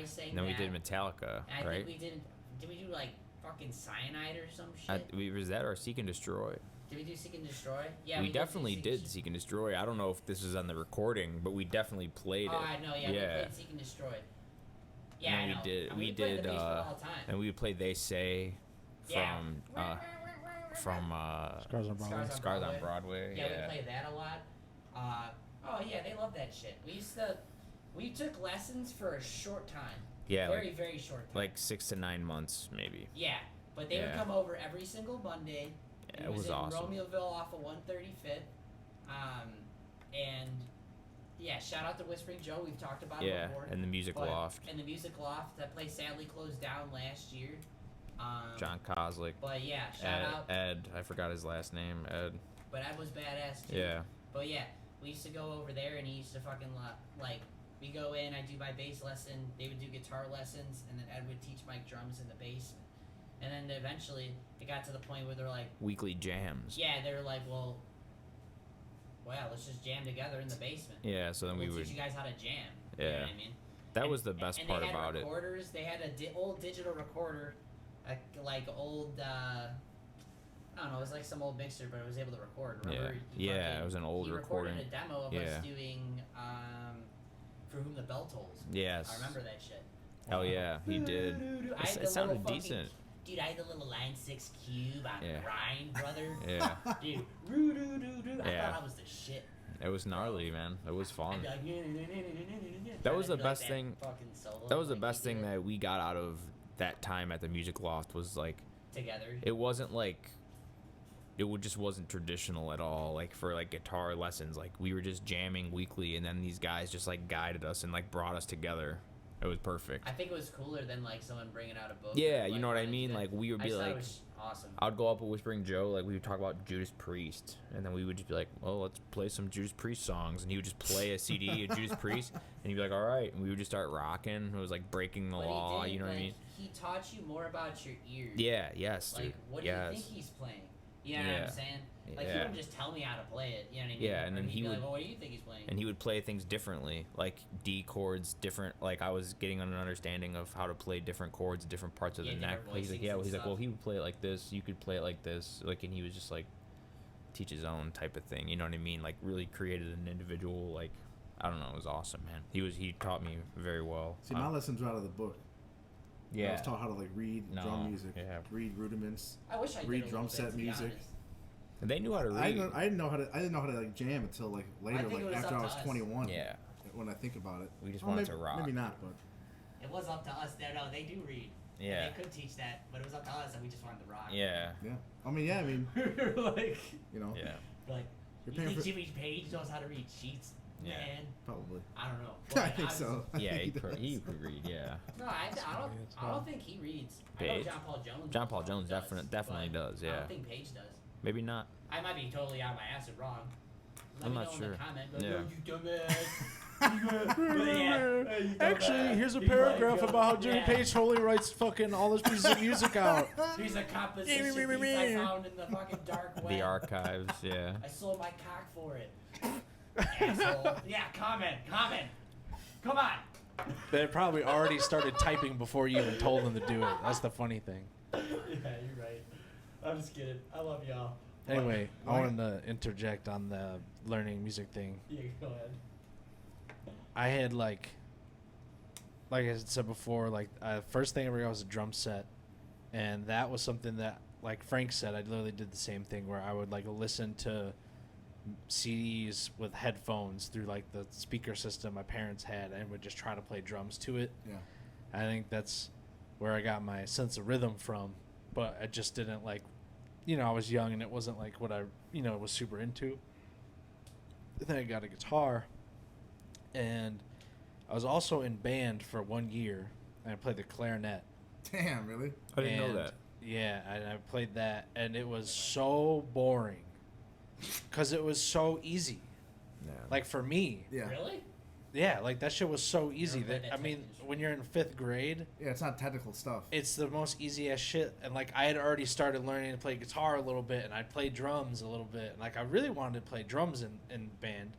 sang And then we that. did Metallica, And I right? think did we do like fucking Cyanide or some shit? Was that or Seek and Destroy? Did we do Seek and Destroy? Yeah, we did definitely Seek did and Seek and Destroy. I don't know if this was on the recording, but we definitely played Oh, it. I know. Yeah, we played Seek and Destroy. Yeah, And I then know. we did. I mean, We play the did. basement all the time. And we would play They Say Yeah. from Scars on Broadway. Scars on Broadway. Yeah, we played that a lot. Oh yeah, they love that shit. We took lessons for a short time. Yeah, Very short time. like 6 to 9 months maybe. Yeah, but they would Yeah. come over every single Monday. Yeah, it was in awesome. Romeoville off of 135th. And yeah, shout out to Whispering Joe. We've talked about it Yeah, before. and the Music Loft. And the Music Loft. That place sadly closed down last year. John Kozlik. But yeah, shout out. Ed. I forgot his last name. Ed. But Ed was badass too. Yeah. But yeah, we used to go over there and he used to fucking like, we go in, I do my bass lesson, they would do guitar lessons, and then Ed would teach Mike drums in the basement. And then eventually it got to the point where they're like, Weekly jams. yeah, they were like, well, let's just jam together in the basement. Yeah, so then we'll we would. teach you guys how to jam. Yeah. You know what I mean? That was the best part about it. it. Recorders. They had a old digital recorder, like old. I don't know. It was like some old mixer, but it was able to record. Remember? Yeah, it was an old he recording. recorded a demo of us doing "For Whom the Bell Tolls." Yes. I remember that shit. Hell yeah, he did. I had It the sounded little decent. Dude, I had the little Line 6 cube on Yeah. grind, brother. Yeah. Dude, roo-doo-doo-doo. I Yeah. thought I was the shit. It was gnarly, man. It was fun. I'd be like, That was the I'd be like best that thing. fucking solo, That was the like, best we thing did that we got out of that time at the Music Loft was like together. it wasn't like just wasn't traditional at all, like for like guitar lessons. Like we were just jamming weekly, and then these guys just like guided us and like brought us together. It was perfect. I think it was cooler than like someone bringing out a book. Yeah, or, you like, know what I running mean? to- Like we would I be just thought like, it was awesome. I'd go up with Whispering Joe, like we would talk about Judas Priest, and then we would just be like, well, let's play some Judas Priest songs, and he would just play a CD of Judas Priest, and he'd be like, all right, and we would just start rocking. It was like breaking the But law, he did, you know what I like, mean? He taught you more about your ears. Yeah, yes, Like, dude. what do yes. you think he's playing? You know what Yeah. I'm saying? Like, he Yeah. wouldn't just tell me how to play it. You know what I mean? Yeah, and Or then he'd he be would- like, well, what do you think he's playing? And he would play things differently, like D chords different. Like I was getting an understanding of how to play different chords, different parts of Yeah, the neck. different He's like, voicings yeah, and he's like, well, stuff. he would play it like this. You could play it like this. Like, and he was just like teach his own type of thing. You know what I mean? Like really created an individual. Like I don't know, it was awesome, man. He taught me very well. See, my lessons were out of the book. I yeah, was taught how to like read drum music, yeah. read rudiments. I wish I did read a drum little bit, set to be music. honest. And they knew how to read. I didn't know how to like jam until like later, think it like was after up I to was us. 21. Yeah, When I think about it, we just Well, wanted maybe, to rock. Maybe not, but It was up to us. No, they do read. Yeah. They could teach that, but it was up to us, and we just wanted to rock. Yeah, yeah. I mean, we were like, you know, yeah. like, You're you paying think for- Jimmy Page knows how to read sheets? Yeah. Man, probably. I don't know. I think so. Yeah, he does. could read. Yeah, No, I don't think he reads. I know Page? John Paul Jones. John Paul Jones does, definitely but does. I Yeah, don't think Page does. maybe not. I might be totally out of my acid wrong. Let I'm me not know sure. in the comment. But Yeah. no, you dumbass. But yeah, you Actually, dumbass. here's a He's paragraph like, about how Jimmy yeah. Page totally writes fucking all his pieces of music out. Here's a composition piece I found in the fucking dark web. The archives. Yeah. I sold my cock for it. Asshole. Yeah, comment. Come on. They probably already started typing before you even told them to do it. That's the funny thing. Yeah, you're right. I'm just kidding. I love y'all. Anyway, I Why- wanted to interject on the learning music thing. Yeah, go ahead. I had like I said before, like first thing I ever got was a drum set, and that was something that, like Frank said, I literally did the same thing where I would like listen to CDs with headphones through like the speaker system my parents had, and would just try to play drums to it. Yeah. I think that's where I got my sense of rhythm from, but I just didn't like, I was young and it wasn't like what I, was super into. Then I got a guitar, and I was also in band for 1 year, and I played the clarinet. Damn, really? I didn't know And, that. Yeah, I played that, and it was so boring because it was so easy. Yeah. Like for me, Yeah. Really? Yeah, like that shit was so easy. Never played That that I mean, technique. when you're in 5th grade, Yeah, it's not technical stuff. it's the most easy ass shit. And like I had already started learning to play guitar a little bit, and I played drums a little bit. And like I really wanted to play drums in band,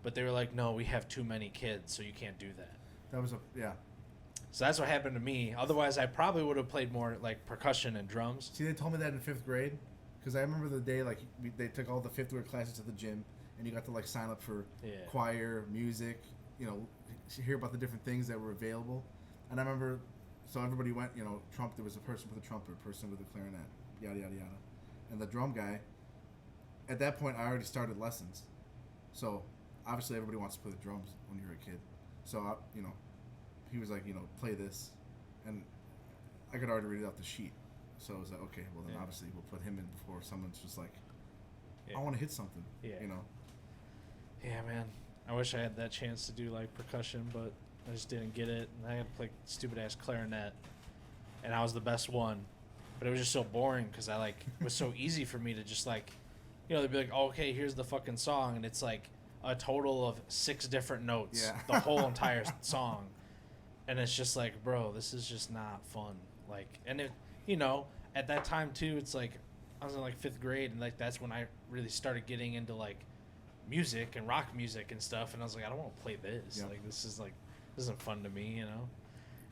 but they were like, no, we have too many kids, so you can't do that. That was yeah. So that's what happened to me. Otherwise, I probably would have played more like percussion and drums. See, they told me that in 5th grade, because I remember the day like they took all the 5th grade classes to the gym, and you got to like sign up for choir, music, you know, hear about the different things that were available. And I remember, so everybody went, you know, there was a person with a trumpet, a person with a clarinet, yada yada yada, and the drum guy. At that point, I already started lessons, so obviously everybody wants to play the drums when you're a kid. So you know, he was like, you know, play this, and I could already read it off the sheet. So I was like, okay, well then obviously we'll put him in before someone's just like, I want to hit something, you know. Yeah, man. I wish I had that chance to do like percussion, but I just didn't get it. And I had to play stupid ass clarinet, and I was the best one. But it was just so boring because I like it was so easy for me to just like, you know, they'd be like, oh, okay, here's the fucking song, and it's like a total of 6 different notes, the whole entire song, and it's just like, bro, this is just not fun. Like, and it, you know, at that time too, it's like I was in like 5th grade, and like that's when I really started getting into like music and rock music and stuff, and I was like, I don't want to play this. Like this isn't fun to me, you know.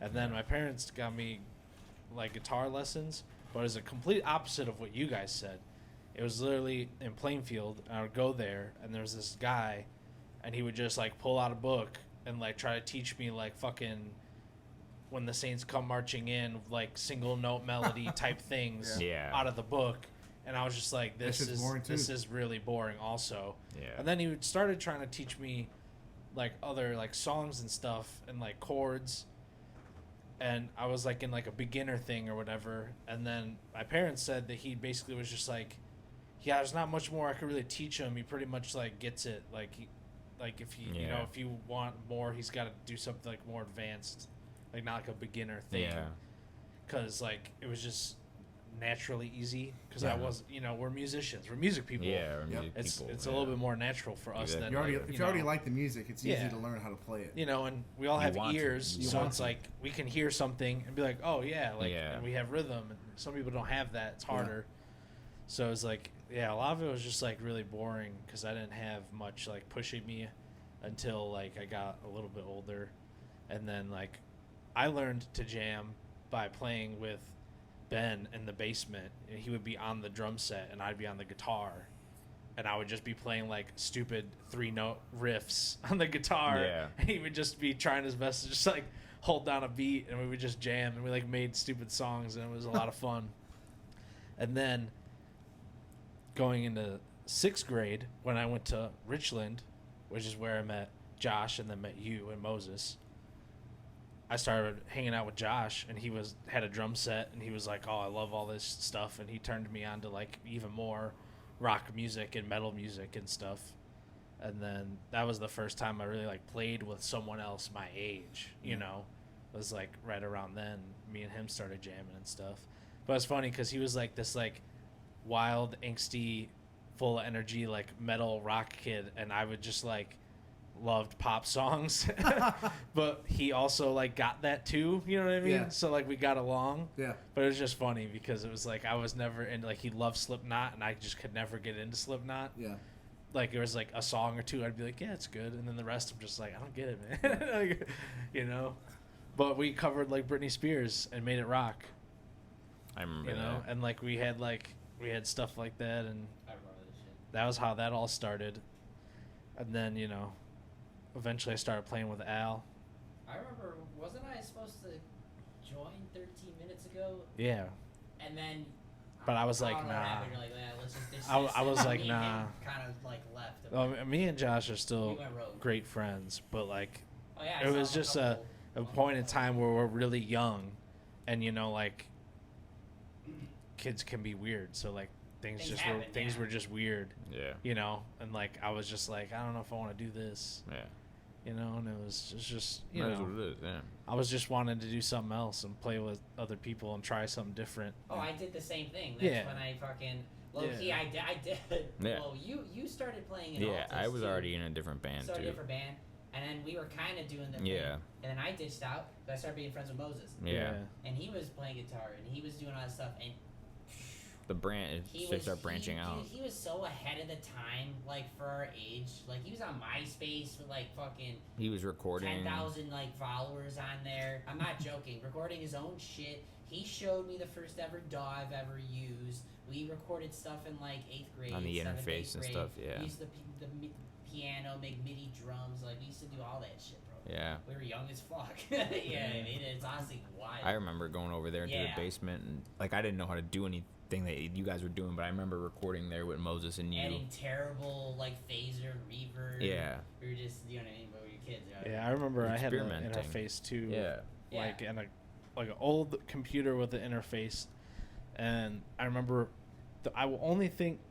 And then my parents got me like guitar lessons, but it was a complete opposite of what you guys said. It was literally in Plainfield, and I would go there, and there was this guy, and he would just like pull out a book and like try to teach me like fucking When the Saints Come Marching In, like single note melody type things out of the book. And I was just like, this is really boring also. Yeah. And then he started trying to teach me like other like songs and stuff and like chords. And I was like in like a beginner thing or whatever. And then my parents said that he basically was just like, yeah, there's not much more I could really teach him. He pretty much like gets it. Like if he you know, if you want more, he's got to do something like more advanced, like not like a beginner thing. Yeah. 'Cause like it was just naturally easy because I was, you know, we're musicians, we're music people. Yeah, we're music people. It's a little bit more natural for us than if you already like the music, it's easy to learn how to play it. You know, and we all have ears, so it's like we can hear something and be like, oh yeah, like and we have rhythm. And some people don't have that; it's harder. So it's like, a lot of it was just like really boring because I didn't have much like pushing me until like I got a little bit older, and then like I learned to jam by playing with Ben in the basement, and he would be on the drum set and I'd be on the guitar, and I would just be playing like stupid 3-note riffs on the guitar, and he would just be trying his best to just like hold down a beat, and we would just jam, and we like made stupid songs, and it was a lot of fun. And then going into 6th grade, when I went to Richland, which is where I met Josh and then met you and Moses, I started hanging out with Josh, and he had a drum set, and he was like, oh, I love all this stuff, and he turned me on to like even more rock music and metal music and stuff. And then that was the first time I really like played with someone else my age, you know. It was like right around then me and him started jamming and stuff. But it's funny because he was like this like wild, angsty, full of energy like metal rock kid, and I would just like loved pop songs. But he also like got that too, you know what I mean? So like we got along. But it was just funny because it was like I was never into, like, he loved Slipknot and I just could never get into Slipknot. Like there was like a song or two I'd be like, yeah, it's good, and then the rest I'm just like, I don't get it, man. Like, you know. But we covered like Britney Spears and made it rock. I remember you know, and like we had stuff like that, and I remember this shit. That was how that all started. And then, you know, eventually I started playing with Al. I remember, wasn't I supposed to join 13 minutes ago? Yeah. And then, but I was like, nah. Like, let's just I was like, nah. Kind of like left. Well, me and Josh are still great friends, but like, it was just a point in time where we're really young, and you know, like, kids can be weird, so like things were just weird. Yeah. You know, and like I was just like, I don't know if I want to do this. Yeah. You know, and it was just you know, what it is, I was just wanting to do something else and play with other people and try something different. Oh, I did the same thing. That's when I fucking low-key, I did. Yeah. Well, you started playing in Altus, I was already in a different band too. Different band. And then we were kind of doing the Yeah. thing. And then I ditched out, but I started being friends with Moses. Yeah. And he was playing guitar, and he was doing all that stuff. And The brand, they start branching out. He was so ahead of the time, like, for our age. Like, he was on MySpace with, like, fucking... He was recording... 10,000, like, followers on there. I'm not joking. Recording his own shit. He showed me the first ever DAW I've ever used. We recorded stuff in, like, 8th grade. On the 7th, interface 8th and grade. stuff, yeah. We used to the piano, make MIDI drums. Like, we used to do all that shit, bro. Yeah. We were young as fuck. Yeah, I mean, it's honestly wild. I remember going over there into the basement, and, like, I didn't know how to do anything that you guys were doing, but I remember recording there with Moses and you. Adding terrible, like, phaser, reverb. Yeah. We were just, you know what I mean, but we were kids, right? Yeah, I remember I had an Experimenting. interface too. Yeah. Like in like an old computer with an interface, and I remember I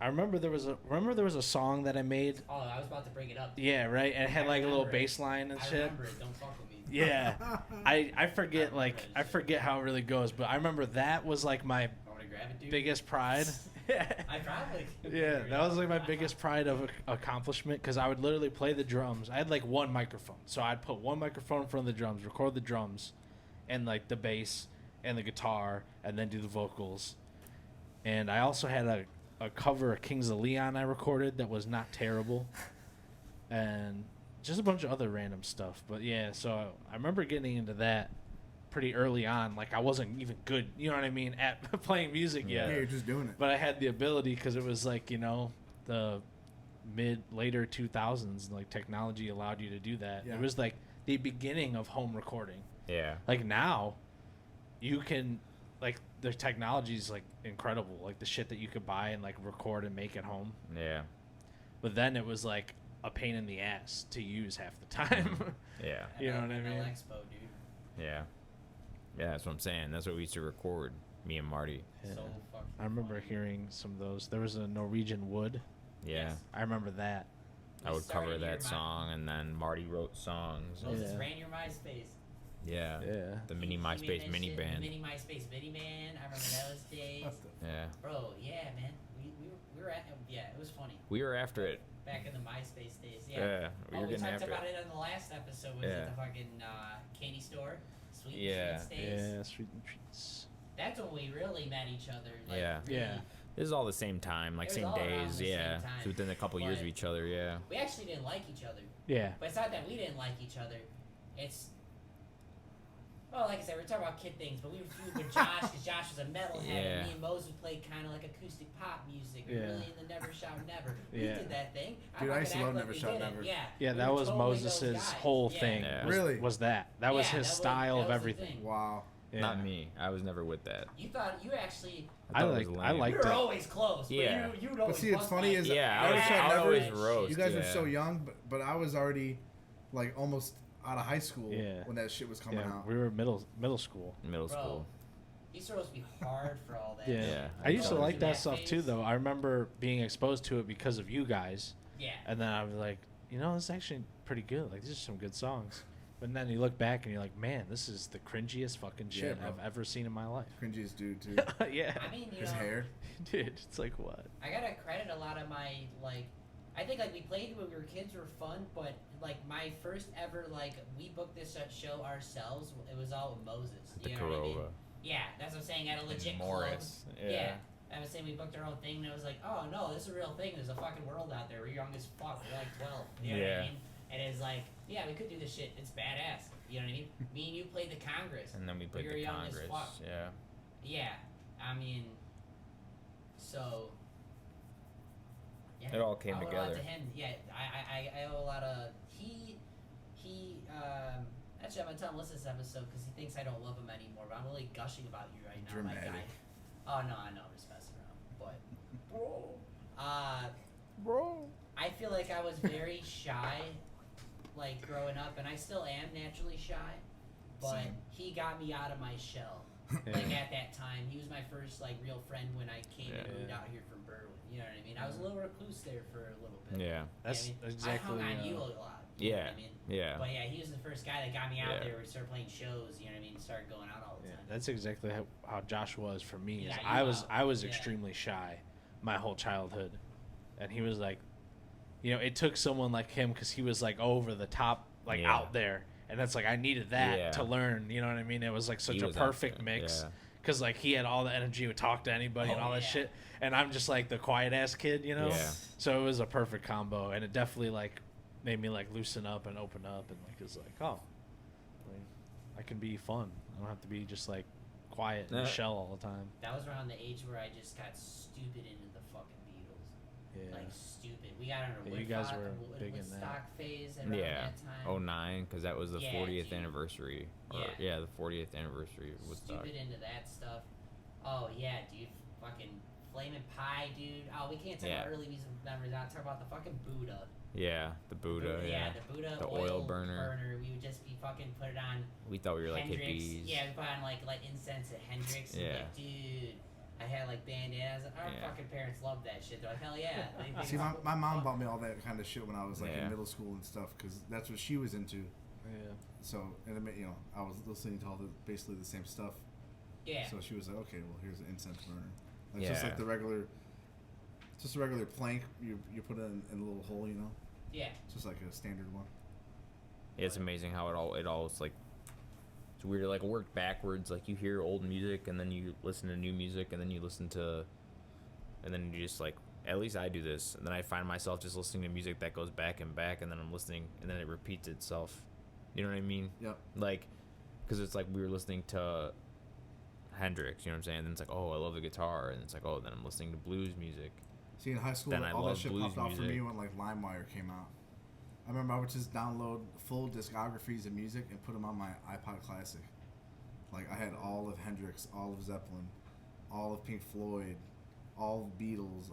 remember there was a song that I made. Oh, I was about to bring it up. Yeah, right. And it had like a little bass line and shit. I remember it. Don't fuck with me. Yeah, I forget I forget how it really goes, but I remember that was like my Grab it, dude. biggest pride. I probably. Yeah, that was like my biggest pride of accomplishment, because I would literally play the drums. I had like one microphone, so I'd put one microphone in front of the drums, record the drums, and like the bass and the guitar, and then do the vocals. And I also had a cover of Kings of Leon I recorded that was not terrible, and just a bunch of other random stuff. But yeah, so I remember getting into that pretty early on. Like, I wasn't even good, you know what I mean, at playing music yet. Yeah, you're just doing it. But I had the ability, because it was like, you know, the later 2000s, like technology allowed you to do that. Yeah. It was like the beginning of home recording. Yeah. Like now, you can, like, the technology is like incredible. Like the shit that you could buy and like record and make at home. Yeah. But then it was like a pain in the ass to use half the time. Yeah. You know what I mean? Expo, dude. Yeah. Yeah, that's what I'm saying. That's what we used to record, me and Marty. Yeah. So fucking I remember funny. hearing some of those. There was a Norwegian Wood. Yeah. Yes. I remember that. I would cover started your that song, and then Marty wrote songs. Moses Yeah. ran your MySpace. Yeah. Yeah. The mini He made MySpace that mini shit, band. Mini MySpace mini band. I remember those days. Yeah. Bro, yeah, man. We were at, yeah, it was funny. We were after it. Back in the MySpace days, yeah. Yeah. We were we getting talked after about it. it in the last episode. Was Yeah. it the fucking candy store? Sweet Yeah. Treats days. Yeah, Street and Treats. That's when we really met each other. Like, Yeah. really. Yeah. This is all the same time, like It was same all around days. the same Yeah. time. So within a couple years of But- each other. Yeah. We actually didn't like each other. Yeah. But it's not that we didn't like each other. It's... Well, like I said, we were talking about kid things, but we were feuding with Josh because Josh was a metalhead, Yeah. and me and Moses played kind of like acoustic pop music, Yeah. really in the Never Shout Never. We Yeah. did that thing. Dude, I used to fucking love act Never we Shout didn't. Never. Yeah, Yeah, we that were was totally those Moses' guys. whole Yeah. thing. Yeah. Was, was that. That was Yeah, his that was- style that of was the everything. thing. Wow. Yeah. Not me. I was never with that. You thought you actually... I thought it was liked. I lame. We liked were it. always close. But Yeah. you'd But always see, it's bust funny my- is Yeah, Never I Shout would Never. always roast. You guys were yeah. so young, but I was already like almost out of high school Yeah. when that shit was coming Yeah, out. we were middle school. Middle Bro, school. He's supposed to be hard for all that. Yeah. Yeah. I used to Colors like in that that stuff phase. too, though. I remember being exposed to it because of you guys, Yeah. and then I was like, you know, this is actually pretty good. Like, these are some good songs. But then you look back and you're like, man, this is the cringiest fucking shit bro. I've ever seen in my life. Cringiest dude too. Yeah. I mean, you His know, hair. Dude, it's like, what? I gotta credit a lot of my, like, I think, like, we played when we were kids were fun, but, like, my first ever, like, we booked this show ourselves, it was all with Moses. The You know what I mean? Corova. Yeah, that's what I'm saying, at a legit Morris. club. Yeah. I was saying we booked our own thing, and it was like, oh, no, this is a real thing. There's a fucking world out there. We're young as fuck. We're like 12. You know what Yeah. I mean? And it's like, yeah, we could do this shit. It's badass. You know what I mean? Me and you played the Congress. And then we played were the young as Congress. fuck. Yeah. Yeah, I mean, so. Yeah, It all came I owe a lot together. to him. Yeah, I owe a lot of actually I'm gonna tell him listen to this episode because he thinks I don't love him anymore. But I'm really gushing about you right now, my Dramatic. guy. Oh no, I know I'm just messing around, but Bro. I feel like I was very shy, like growing up, and I still am naturally shy. But Same. he got me out of my shell. Yeah. Like at that time, he was my first like real friend when I came and Yeah. moved out here from Berwyn. You know what I mean? I was a little recluse there for a little bit. Yeah. That's You know what I mean? exactly. I hung on you a lot. You know Yeah. what I mean? Yeah. But yeah, he was the first guy that got me out Yeah. there. We started playing shows. You know what I mean? Started going out all the Yeah, time. that's exactly how Josh was for me. Is Yeah, I was yeah. extremely shy my whole childhood, and he was like, you know, it took someone like him because he was like over the top like out there, and that's like I needed that to learn. You know what I mean? It was like such a perfect mix. Because, like, he had all the energy, would talk to anybody and all that shit. And I'm just, like, the quiet-ass kid, you know? Yeah. So it was a perfect combo. And it definitely, like, made me, like, loosen up and open up. And, like, it's like, oh, I can be fun. I don't have to be just, like, quiet and shell all the time. That was around the age where I just got stupid into the fucking Beatles. Yeah. Like, stupid. We got on a you guys were big in that. Woodstock phase around that time. 09, because that was the 40th anniversary. The 40th anniversary of Woodstock. Stupid into that stuff. Oh, yeah, dude. Fucking Flamin' Pie, dude. Oh, we can't talk about early music memories. I'll talk about the fucking Buddha. Yeah, the Buddha, the Buddha the oil burner. We would just be fucking put it on. We thought we were like Hendrix. hippies. Yeah, we put on like incense at Hendrix. And like, dude, I had like bandanas. Our fucking parents loved that shit. They're like, hell yeah. See, my mom bought me all that kind of shit when I was like in middle school and stuff, because that's what she was into. Yeah. So, and it, you know, I was listening to all basically the same stuff. Yeah. So she was like, okay, well, here's an incense burner. Like, just like the regular, just a regular plank. You put it in a little hole, you know. Yeah. Just like a standard one. Yeah, it's amazing how it all is like. It's weird, like work backwards. Like you hear old music and then you listen to new music and then you listen to, and then you just like. At least I do this, and then I find myself just listening to music that goes back and back, and then I'm listening, and then it repeats itself. You know what I mean? Yep. Like, because it's like we were listening to Hendrix, you know what I'm saying? And then it's like, oh, I love the guitar, and it's like, oh, then I'm listening to blues music. See, in high school, Then I all that love shit blues popped off for music. me when like LimeWire came out. I remember I would just download full discographies of music and put them on my iPod Classic. Like I had all of Hendrix, all of Zeppelin, all of Pink Floyd, all of Beatles,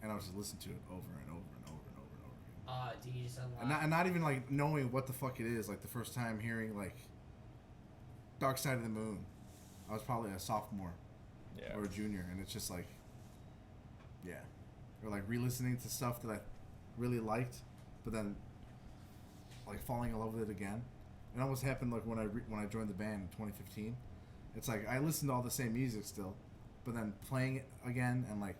and I would just listen to it over and over and over and over and over again. Do you just unlock? And not even like knowing what the fuck it is. Like the first time hearing like Dark Side of the Moon, I was probably a sophomore or a junior, and it's just like, or like re-listening to stuff that I really liked, but then like falling in love with it again. It almost happened like when I joined the band in 2015. It's like I listened to all the same music still, but then playing it again and like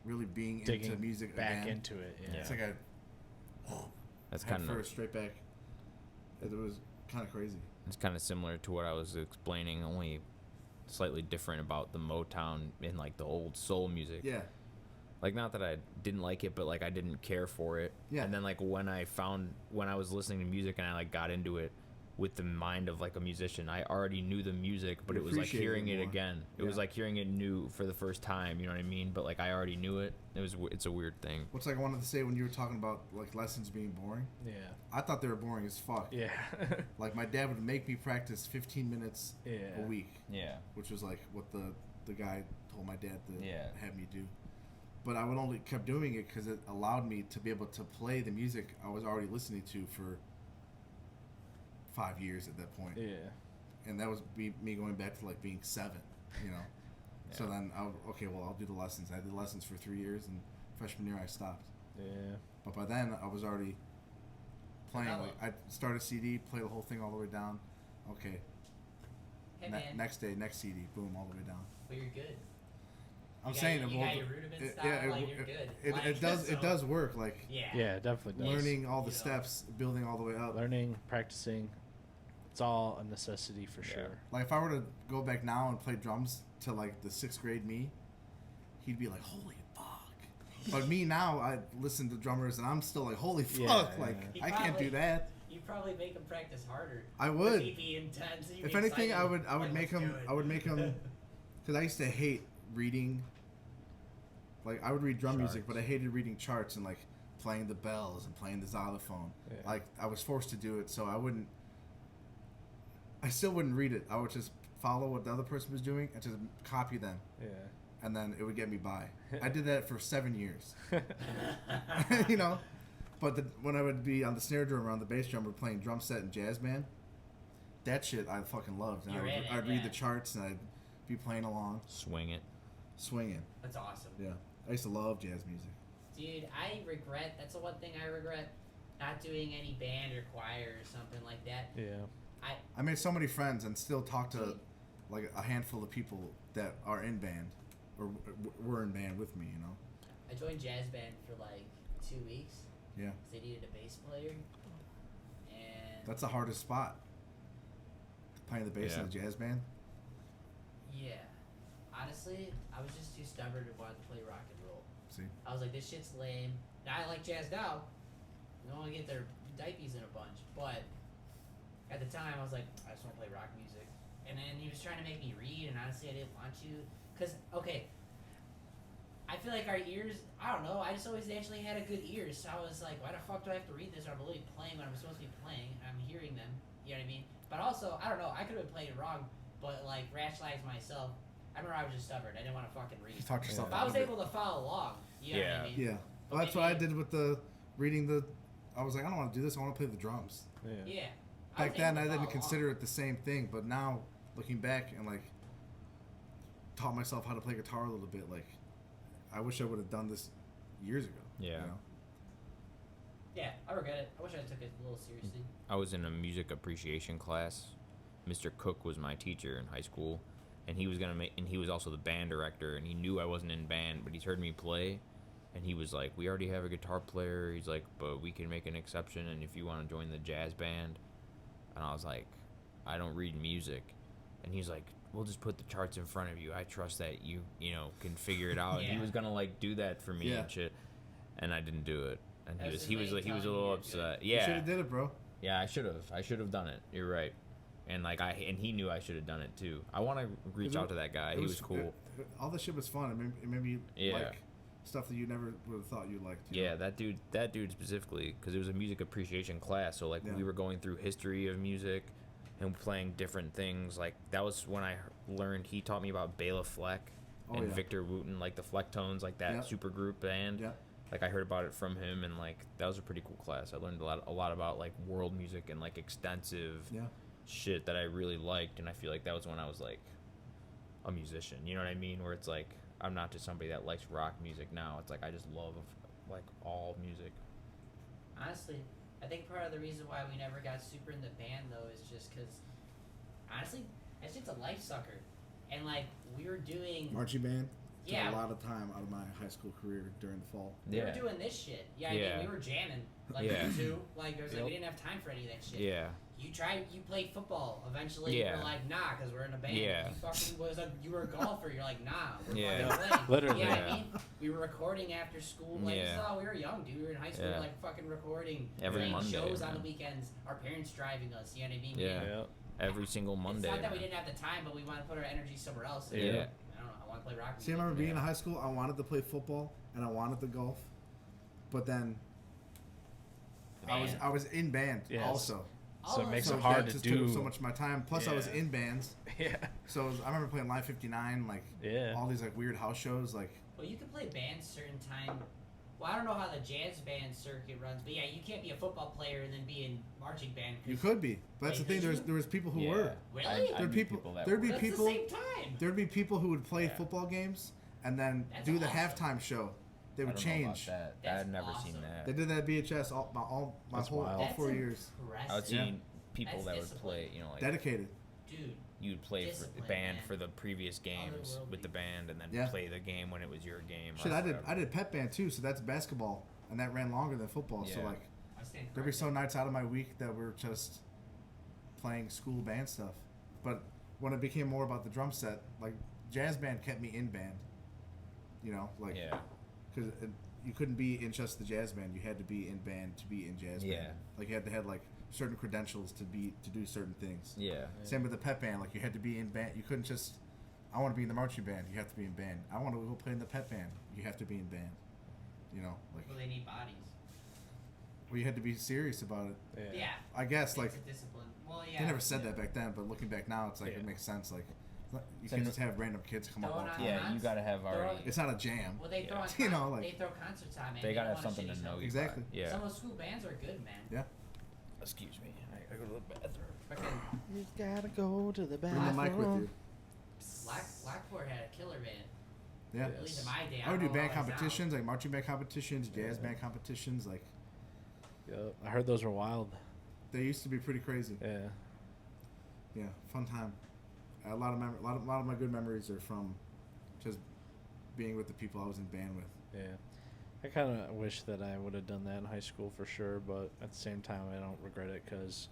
really being into music back again. into it. Yeah. It's like That's head kind of first straight back. It was kind of crazy. It's kind of similar to what I was explaining, only slightly different about the Motown and like the old soul music. Yeah. Like, not that I didn't like it, but like I didn't care for it. Yeah. And then like when I was listening to music and I like got into it with the mind of like a musician, I already knew the music, but it was like hearing it again. It was like hearing it new for the first time. You know what I mean? But like I already knew it. It's a weird thing. What's like I wanted to say when you were talking about like lessons being boring. Yeah. I thought they were boring as fuck. Yeah. Like my dad would make me practice 15 minutes a week. Yeah. Which was like what the guy told my dad to have me do. But I would only kept doing it because it allowed me to be able to play the music I was already listening to for 5 years at that point. Yeah. And that was me going back to like being 7, you know. Yeah. So then I'll do the lessons. I did lessons for 3 years, and freshman year I stopped. Yeah. But by then I was already playing. Like I started a CD, play the whole thing all the way down. Okay. Hey, next day, next CD, boom, all the way down. But you're good. I'm saying you got your rudiment style, you're good. It does work. Like yeah, it definitely does. Learning all the steps, building all the way up. Learning, practicing, it's all a necessity for sure. Like if I were to go back now and play drums to like the 6th grade me, he'd be like, "Holy fuck!" But me now, I listen to drummers and I'm still like, "Holy fuck!" I can't do that. You probably make him practice harder. I would. Be intense. If anything, I would make him. I would make him, because I used to hate reading. Like I would read drum music, but I hated reading charts and like playing the bells and playing the xylophone. Yeah. Like I was forced to do it, so I still wouldn't read it. I would just follow what the other person was doing and just copy them. Yeah. And then it would get me by. I did that for 7 years. You know, but when I would be on the snare drum or on the bass drum or playing drum set and jazz band, that shit I fucking loved. And I'd read the charts and I'd be playing along. Swinging. That's awesome. Yeah. I used to love jazz music. Dude, that's the one thing I regret, not doing any band or choir or something like that. Yeah. I made so many friends and still talk to like a handful of people that are in band or were in band with me, you know. I joined jazz band for like 2 weeks. Yeah. 'cause they needed a bass player. And That's the hardest spot. Playing the bass in a jazz band. yeah, honestly, I was just too stubborn to want to play rock and roll. See? I was like, this shit's lame. Now I like jazz now. They want to get their diapies in a bunch, but at the time I was like, I just want to play rock music. And then he was trying to make me read, and honestly, I didn't want to. Cause okay, I feel like our ears. I don't know. I just always actually had a good ear, so I was like, why the fuck do I have to read this? I'm literally playing what I'm supposed to be playing. I'm hearing them. You know what I mean? But also, I don't know. I could have been playing it wrong, but like rationalize myself. I remember I was just stubborn. I didn't want to fucking read. You talk yourself But I was able to follow along. You know what I mean? Yeah. Well, that's what I did with the reading the. I was like, I don't want to do this. I want to play the drums. Yeah. Back then, I didn't consider it the same thing, but now, looking back and like, taught myself how to play guitar a little bit. Like, I wish I would have done this years ago. Yeah. You know? Yeah, I regret it. I wish I took it a little seriously. I was in a music appreciation class. Mr. Cook was my teacher in high school, and he was and he was also the band director, and he knew I wasn't in band, but he's heard me play, and he was like, we already have a guitar player. He's like, but we can make an exception, and if you want to join the jazz band. And I was like, I don't read music. And he's like, we'll just put the charts in front of you. I trust that you can figure it out. And he was gonna like do that for me and shit, and I didn't do it. And he was a little upset. Yeah, You should have did it, bro. yeah, I should have done it. You're right. And like and he knew I should have done it too. I want to reach out to that guy. He was cool. All this shit was fun. It made me Yeah. like stuff that you never would have thought you liked. Yeah, that dude specifically, because it was a music appreciation class. So like we were going through history of music and playing different things. Like that was when I learned. He taught me about Bela Fleck and Victor Wooten, like the Flecktones, like that super group band. Yeah. Like I heard about it from him, and like that was a pretty cool class. I learned a lot about like world music and like extensive shit that I really liked. And I feel like that was when I was like a musician. You know what I mean? Where it's like, I'm not just somebody that likes rock music now. It's like I just love like all music. Honestly, I think part of the reason why we never got super in the band though is just because, honestly, that shit's a life sucker. And like we were doing Marching band. Took Yeah. a lot of time out of my high school career during the fall. we were doing this shit. Yeah, I mean, we were jamming like you two. Like it was like we didn't have time for any of that shit. Yeah. You played football. Eventually, you were like, nah, because we're in a band. Yeah. You were a golfer. You're like, nah, we're Yeah. fucking playing. Literally. You know what I mean? We were recording after school. Like, we were young, dude. We were in high school, Yeah. like fucking recording. Every playing Monday, shows on the man. weekends. Our parents driving us. You know what I mean? Yeah. Every single Monday. It's not that we man. didn't have the time, but we want to put our energy somewhere else. And Yeah. I don't know. I want to play rock music. See, I remember being in high school. I wanted to play football and I wanted to golf, but then I was in band also. So it makes So it hard that to just do. took so much of my time. Plus, I was Yeah. in bands. Yeah. So I remember playing Live 59, like all these like weird house shows. Like Well, you can play bands certain time. Well, I don't know how the jazz band circuit runs, but yeah, you can't be a football player and then be in marching band. you could be, but that's Wait, the thing. could There was people who Yeah. were. Really? I There'd knew people. that There'd were. be That's people. the same time. There'd be people who would play Yeah. football games and then That's do the awesome. halftime show. They I would don't know about change. that. That's I've never awesome. seen that. They did that at VHS all my That's whole wild. all That's 4 years. impressive. I would see people That's that would discipline. play, like Dedicated. Dude, you'd play for the Discipline, band man. for the previous games Otherworldly. with the band, and then Yeah. play the game when it was your game. Shit, or I whatever. did pep band too, so that's basketball, and that ran longer than football. So Yeah. like, I stand there'd be corrected. some nights out of my week that were just playing school band stuff. But when it became more about the drum set, like jazz band kept me in band. You know, like Yeah. because you couldn't be in just the jazz band. You had to be in band to be in jazz Yeah. band. Like you had to have like certain credentials to do certain things. Yeah. Same with the pep band. Like you had to be in band. You couldn't just. I want to be in the marching band. You have to be in band. I want to go play in the pep band. You have to be in band. You know, like Well, they need bodies. well, you had to be serious about it. Yeah. I guess like It's a discipline. Well, yeah. they never said that back then, but looking back now, it's like Yeah. it makes sense. Like you So can't no- just have random kids come up all the Don't time. Yeah, you gotta have already. It's not a jam. Well, they throw on You know, like- they throw concerts on, man. They gotta don't have wanna something shit to know yourself. you. Exactly. By. Yeah. Some of the school bands are good, man. Yeah. Excuse me. I go to the bathroom. Fucking You gotta go to the Bring the bathroom. mic with you. Blackport had a killer band. Yeah. At least in my day. I would do don't know band how it's now. competitions, like marching band competitions, jazz band competitions. Like Yep. I heard those were wild. they used to be pretty crazy. Yeah. Yeah, fun time. A lot of my good memories are from just being with the people I was in band with. Yeah. I kind of wish that I would have done that in high school for sure, but at the same time, I don't regret it because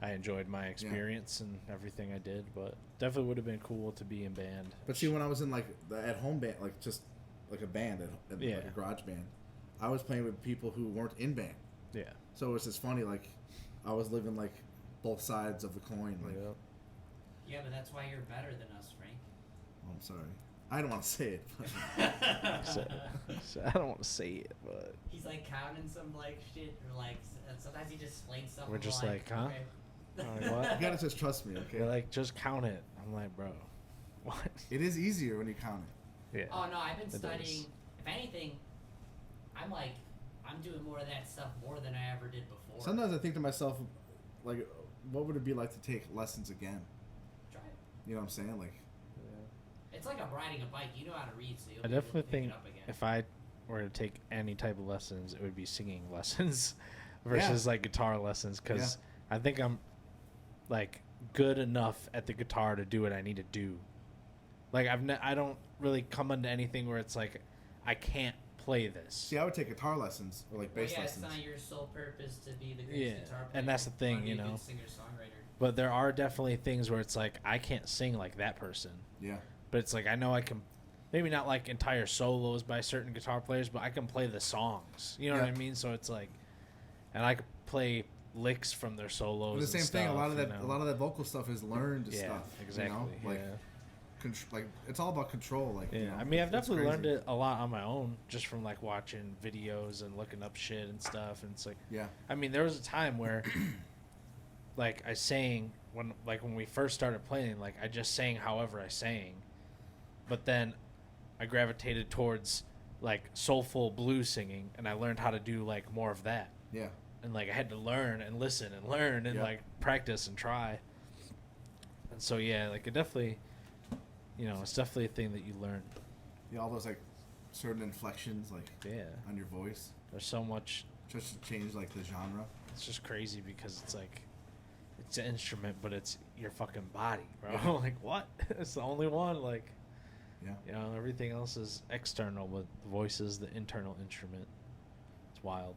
I enjoyed my experience and everything I did. But definitely would have been cool to be in band. But see, when I was in like the at-home band, like just like a band, like a garage band, I was playing with people who weren't in band. Yeah. So it was just funny. Like I was living like both sides of the coin. Like, yeah, but that's why you're better than us, Frank. Oh, I'm sorry. I don't want to say it. But so I don't want to say it, but he's like counting some like shit, or like sometimes he just explains something. We're just like, huh? Okay. Like, what? You gotta just trust me, okay? They're like, just count it. I'm like, bro, what? It is easier when you count it. Yeah. Oh no, I've been It studying. is. If anything, I'm doing more of that stuff more than I ever did before. Sometimes I think to myself, like, what would it be like to take lessons again? Try it. You know what I'm saying? Like, It's like I'm riding a bike. You know how to read, so you'll I be able to definitely pick think it up again. if I were to take any type of lessons, it would be singing lessons versus like guitar lessons, because I think I'm like good enough at the guitar to do what I need to do. Like I don't really come into anything where it's like I can't play this. see, I would take guitar lessons or like bass lessons. It's not your sole purpose to be the greatest guitar player. And that's the thing, you Be a know. good singer-songwriter. But there are definitely things where it's like I can't sing like that person. Yeah. But it's like I know I can, maybe not like entire solos by certain guitar players, but I can play the songs. You know what I mean? So it's like, and I could play licks from their solos. But the same and thing. stuff, A lot of that. you know? A lot of that vocal stuff is learned stuff. Exactly. You know? Like, like it's all about control. Like, Yeah, you know, I mean, I've it's definitely learned crazy. it a lot on my own, just from like watching videos and looking up shit and stuff. And it's like, Yeah. I mean, there was a time where, like, I sang when we first started playing, like I just sang however I sang, but then I gravitated towards like soulful blues singing, and I learned how to do like more of that. Yeah. And like I had to learn and listen and learn and like practice and try. And so yeah, like it definitely, you know, it's definitely a thing that you learn. Yeah, all those like certain inflections, like on your voice. There's so much. Just to change like the genre. It's just crazy because it's like, it's an instrument, but it's your fucking body, bro. Like what? It's the only one. Like, you know, everything else is external, but the voice is the internal instrument. It's wild.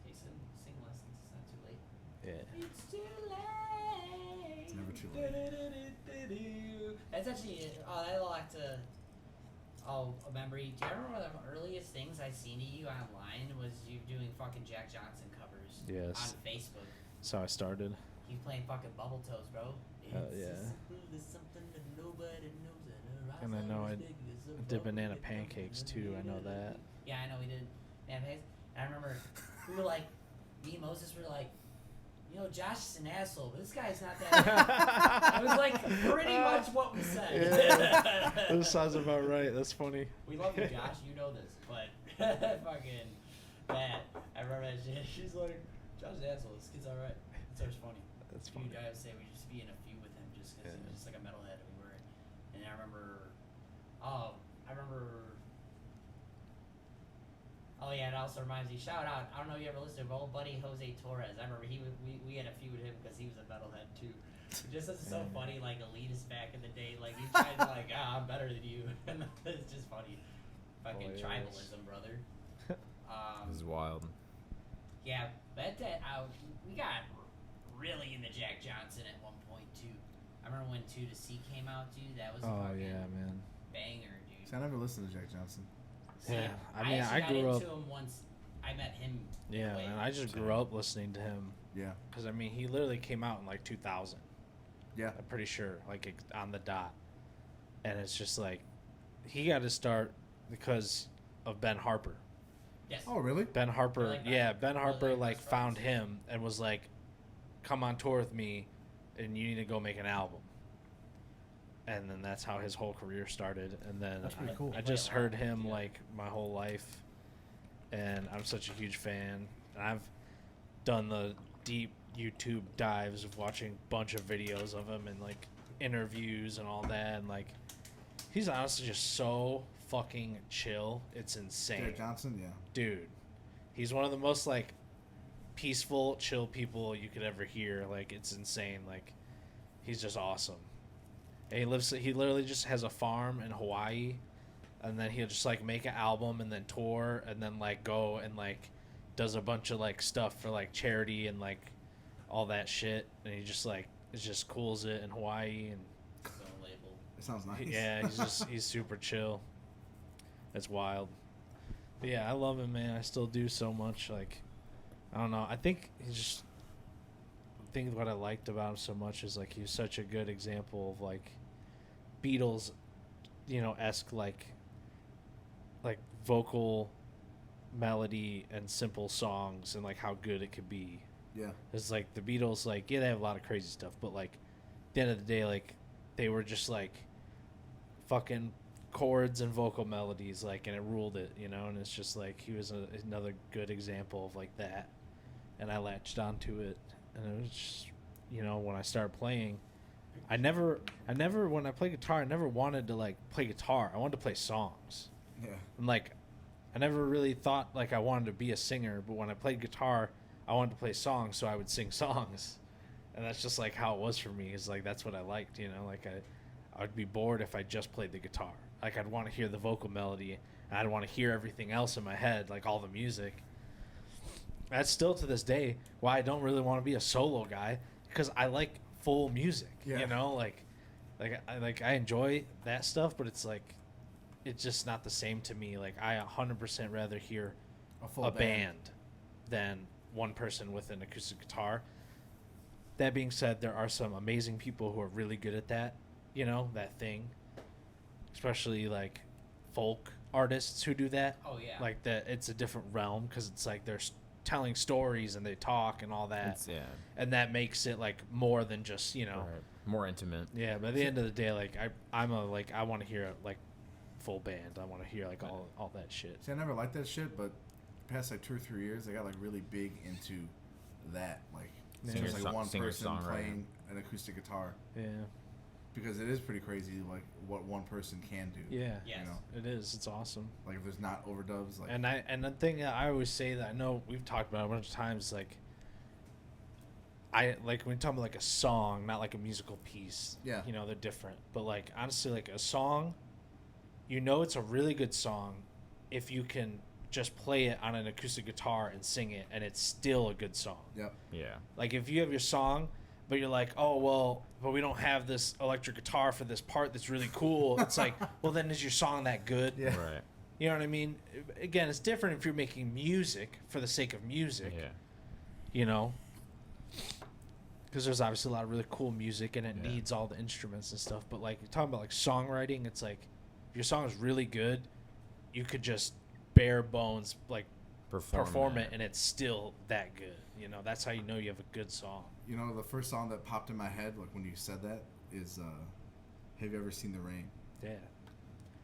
Take some sing lessons. It's not too late. Yeah. It's too late. It's never too late. That's actually that like to. Oh, a memory. Do you remember one of the earliest things I seen of you online was you doing fucking Jack Johnson covers? Yes. On Facebook. So I started. You playing fucking Bubble Toes, bro. Yeah. Something that nobody knows that And I know I did banana pancakes too. I know that. Yeah, I know we did banana pancakes. And I remember we were like, me and Moses were like, you know, Josh is an asshole, but this guy's not that. It was like pretty much what we said. Yeah. That sounds about right. That's funny. We love you, Josh. You know this, but fucking bad. I remember that shit. She's like, Josh's an asshole. This kid's alright. It's always funny. That's funny. I would say we just be in a feud with him just because he was just like a metalhead. We were, and I remember. Oh yeah, it also reminds me. Shout out! I don't know if you ever listened to our old buddy Jose Torres. I remember we had a feud with him because he was a metalhead too. Just as so funny, like elitist back in the day. Like he tried to like, I'm better than you, and it's just funny. Fucking tribalism, brother. This is wild. Yeah, but we got really into Jack Johnson at one point too. I remember when 2 to C came out, dude. That was a fucking man. banger, dude. See, I never listened to Jack Johnson. Yeah, I mean, I actually grew got up. into him once. I met him. Yeah, man, I just grew up listening to him. Yeah. Because I mean, he literally came out in like 2000. Yeah. I'm pretty sure, like on the dot. And it's just like, he got to start because of Ben Harper. Yes. Oh, really? Ben Harper, Like Ben. yeah, Ben Harper like like best found friends. him and was like, "Come on tour with me, and you need to go make an album." And then that's how his whole career started. And then That's pretty cool. I just heard him Yeah. like my whole life, and I'm such a huge fan. And I've done the deep YouTube dives of watching a bunch of videos of him and like interviews and all that. And like, he's honestly just so fucking chill. It's insane. Jack Johnson, yeah. Dude, he's one of the most like peaceful, chill people you could ever hear. Like, it's insane. Like, he's just awesome. And he literally just has a farm in Hawaii, and then he'll just like make an album and then tour and then like go and like does a bunch of like stuff for like charity and like all that shit, and he just like it just cools it in Hawaii and It sounds nice. yeah, he's super chill. It's wild. But yeah, I love him, man. I still do so much. Like, I don't know. I think what I liked about him so much is like he was such a good example of like Beatles, esque like vocal melody and simple songs and like how good it could be. Yeah. It's like the Beatles, like, yeah, they have a lot of crazy stuff, but like at the end of the day, like they were just like fucking chords and vocal melodies, like, and it ruled it, and it's just like he was another good example of like that, and I latched onto it, and it was just, when I started playing, I never when I play guitar, I never wanted to like play guitar. I wanted to play songs. Yeah. And like I never really thought like I wanted to be a singer, but when I played guitar, I wanted to play songs, so I would sing songs. And that's just like how it was for me. Is like that's what I liked, like I would be bored if I just played the guitar. Like I'd want to hear the vocal melody, and I'd want to hear everything else in my head, like all the music. That's still to this day why I don't really want to be a solo guy, because I like full music. Yeah. Like I enjoy that stuff, but it's like it's just not the same to me. Like I 100% rather hear A full a band than one person with an acoustic guitar. That being said, there are some amazing people who are really good at that, that thing. Especially like folk artists who do that. Oh yeah. Like that, it's a different realm because it's like they're telling stories and they talk and all that. Yeah. And that makes it like more than just Right. More intimate. Yeah, but at the end of the day, like I want to hear like full band. I want to hear like all that shit. See, I never liked that shit, but the past like 2 or 3 years, I got like really big into that. Like, Yeah. just like one Singer, person songwriter. playing an acoustic guitar. Yeah. Because it is pretty crazy, like what one person can do. Yeah. Yes. It is. It's awesome. Like if there's not overdubs, like And the thing that I always say that I know we've talked about it a bunch of times, like I like when we talk about like a song, not like a musical piece. Yeah. They're different. But like honestly, like a song, it's a really good song if you can just play it on an acoustic guitar and sing it, and it's still a good song. Yep. Yeah. Like if you have your song, but you're like, oh well, but we don't have this electric guitar for this part that's really cool. It's like, well then is your song that good? Yeah. Right. You know what I mean? Again, it's different if you're making music for the sake of music. Yeah. Because there's obviously a lot of really cool music and it Yeah. needs all the instruments and stuff. But like you're talking about like songwriting, it's like if your song is really good, you could just bare bones like perform it, and it's still that good. That's how you know you have a good song. The first song that popped in my head, like when you said that, is "Have You Ever Seen the Rain?" Yeah.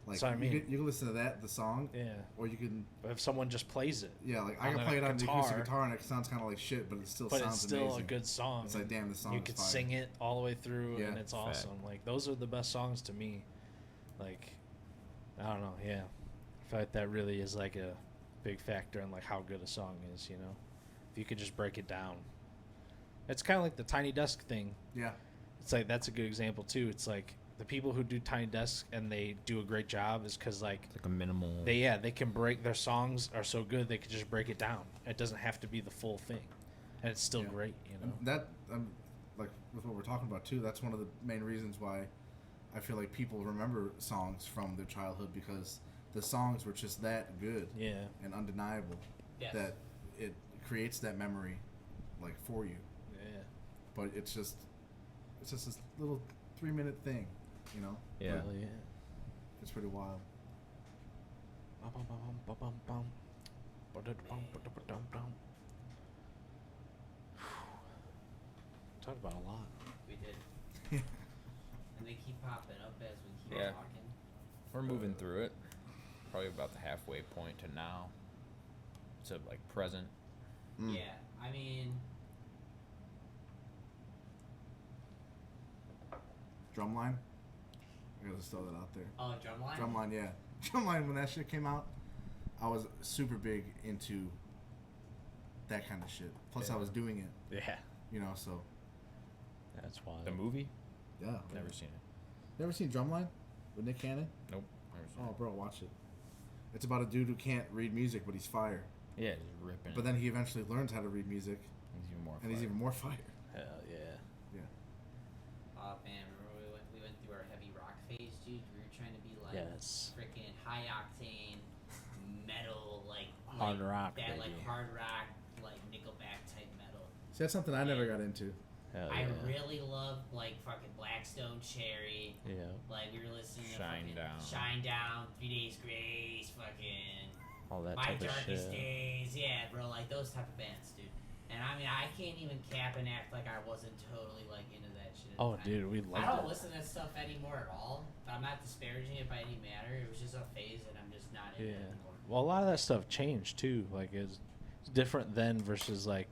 Like So I mean- you can listen to that, the song, Yeah. or you can, But if someone just plays it, like I On can a play it on the acoustic guitar, guitar, and it sounds kind of like shit, but it still but sounds it's still amazing. a good song. It's like, damn, this song You is could fire. sing it all the way through, Yeah. and it's Fact. awesome. Like those are the best songs to me. Like, I don't know. Yeah, I feel like that really is like a big factor in like how good a song is. If you could just break it down. It's kind of like the Tiny Desk thing. Yeah. It's like that's a good example too. It's like the people who do Tiny Desk and they do a great job is because like It's like a minimal. they can break their songs are so good they can just break it down. It doesn't have to be the full thing, and it's still Yeah. great. And that, like with what we're talking about too, that's one of the main reasons why I feel like people remember songs from their childhood, because the songs were just that good Yeah. and undeniable Yes. that it creates that memory, like, for you. Yeah. But it's just this little 3-minute thing, Yeah. Hell yeah. It's pretty wild. Talked about a lot. We did. And they keep popping up as we keep Yeah. talking. We're moving through it. Probably about the halfway point to now. To like present. Mm. Yeah, I mean, Drumline. I gotta just throw that out there. oh, drumline. Drumline, yeah. Drumline, when that shit came out, I was super big into that kind of shit. Plus, I was doing it, Yeah. so That's wild. The movie? yeah. Never seen it. Never seen Drumline with Nick Cannon? Nope. Oh, bro, watch it. It's about a dude who can't read music, but he's fire. Yeah, just ripping. But then he eventually learns how to read music, he's even more. and he's even more fire. Hell yeah. Yeah. Oh man, remember we went through our heavy rock phase, dude. We were trying to be like Yes. freaking high octane metal, Hard rock, that, like baby. hard rock, like Nickelback type metal. See, that's something I never got into. Hell I yeah. really love like fucking Blackstone Cherry. Yeah. Like we were listening to Shine fucking Down. Shine Down, 3 Days Grace, fucking All that My type of Darkest shit. Days, yeah, bro, like those type of bands, dude. And I mean, I can't even cap and act like I wasn't totally like into that shit. At Oh, the time. dude, we I loved don't it. listen to that stuff anymore at all. I'm not disparaging it by any matter. It was just a phase that I'm just not in Yeah. anymore. Well, a lot of that stuff changed too. Like it's different then versus like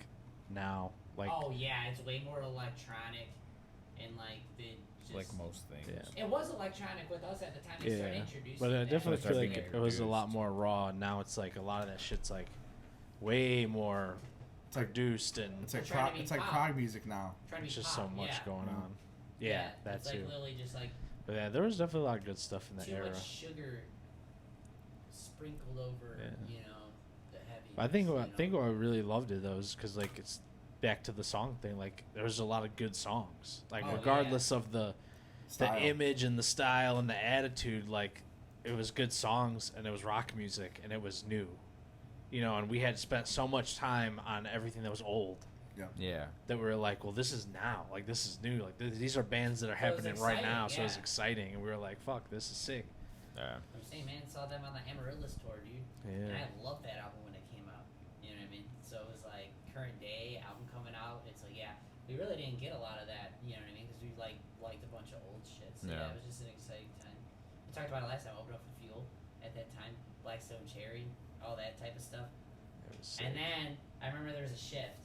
now. Like Oh yeah, it's way more electronic, and like the just, like most things. Yeah. It was electronic with us at the time. They started yeah, introducing but I that. definitely Started feel like being it was a lot introduced. more raw. And now it's like a lot of that shit's like way more It's like produced and it's like They're trying to be it's like pop. prog music now. Trying to it's be just pop, so much yeah. going Mm. on. Yeah, that it's too. like literally just like But yeah, there was definitely a lot of good stuff in that too era. much sugar sprinkled over, Yeah. you know, the heavy. I think what I really loved it though is because like it's back to the song thing. Like there was a lot of good songs. Like Oh, regardless of the Style. image and the style and the attitude, like it was good songs and it was rock music and it was new. You know, and we had spent so much time on everything that was old Yeah. that we were like, well, this is now. Like this is new. Like these are bands that are So it was happening right exciting, now. So it's yeah. exciting, and we were like, fuck, this is sick. Yeah. I'm saying, man, saw them on the Amaryllis tour, dude. And Yeah. I loved that album when it came out. You know what I mean? So it was like current day album coming out. It's like, yeah, we really didn't get a lot of that. You know what I mean? Because we liked a bunch of old shit. So yeah, Yeah. it was just an exciting time. We talked about it last time. Open Up for Fuel at that time. Blackstone Cherry, all that type of stuff. It was sick. And then I remember there was a shift,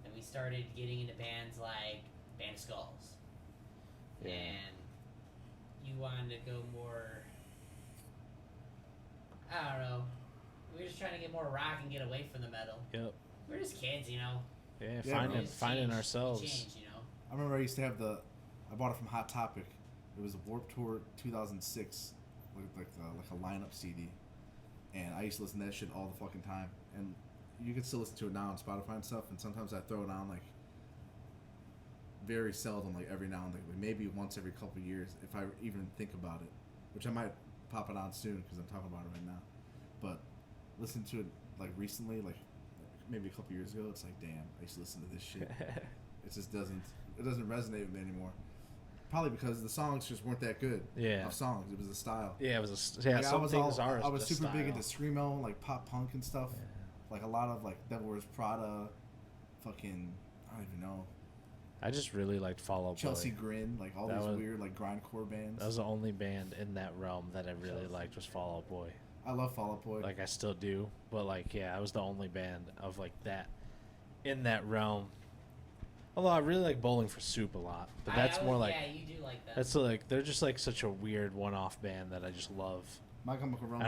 and we started getting into bands like Band of Skulls, Yeah. and you wanted to go more. I don't know. We were just trying to get more rock and get away from the metal. Yep. We're just kids, you know. Yeah, Yeah, finding bro. Just finding change- ourselves. Change, you know. I remember I used to have I bought it from Hot Topic. It was a Warped Tour 2006, like a lineup CD, and I used to listen to that shit all the fucking time. And you can still listen to it now on Spotify and stuff. And sometimes I throw it on like very seldom, like every now and then, like maybe once every couple of years, if I even think about it, which I might pop it on soon because I'm talking about it right now. But listen to it like recently, like maybe a couple years ago. It's like, damn, I used to listen to this shit. It just doesn't resonate with me anymore. Probably because the songs just weren't that good. Yeah. Of songs, it was the style. Yeah, it was yeah. Like, Some things are. I was just super big style. into screamo, like pop punk and stuff. Yeah. Like a lot of like Devil Wears Prada, fucking I don't even know. I just really liked Fall Out Chelsea Boy. Grin, like all That these was- weird like grindcore bands. That was the only band in that realm that I really liked was Fall Out Boy. I love Fall Out Boy. Like I still do, but like yeah, I was the only band of like that in that realm. Although I really like Bowling for Soup a lot, but that's more like yeah, you do like that. that's like they're just like such a weird one-off band that I just love. My Chemical Romance.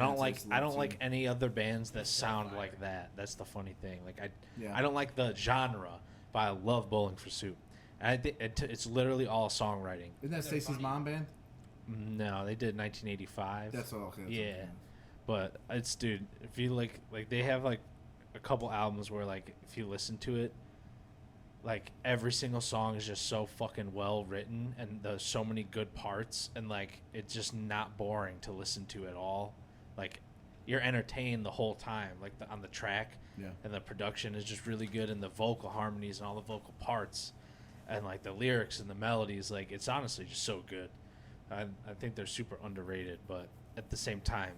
I don't too. like any other bands that It's so sound fire. like that. That's the funny thing. Like Yeah. I don't like the genre, but I love Bowling for Soup. And I think it's literally all songwriting. Isn't that They're Stacey's funny. mom band? No, they did 1985. That's all. Okay. That's Yeah. okay. But it's dude, if you like they have like a couple albums where like if you listen to it, like every single song is just so fucking well written and there's so many good parts and like it's just not boring to listen to at all. Like you're entertained the whole time, like on the track. Yeah. And the production is just really good and the vocal harmonies and all the vocal parts and like the lyrics and the melodies, like it's honestly just so good. I think they're super underrated, but at the same time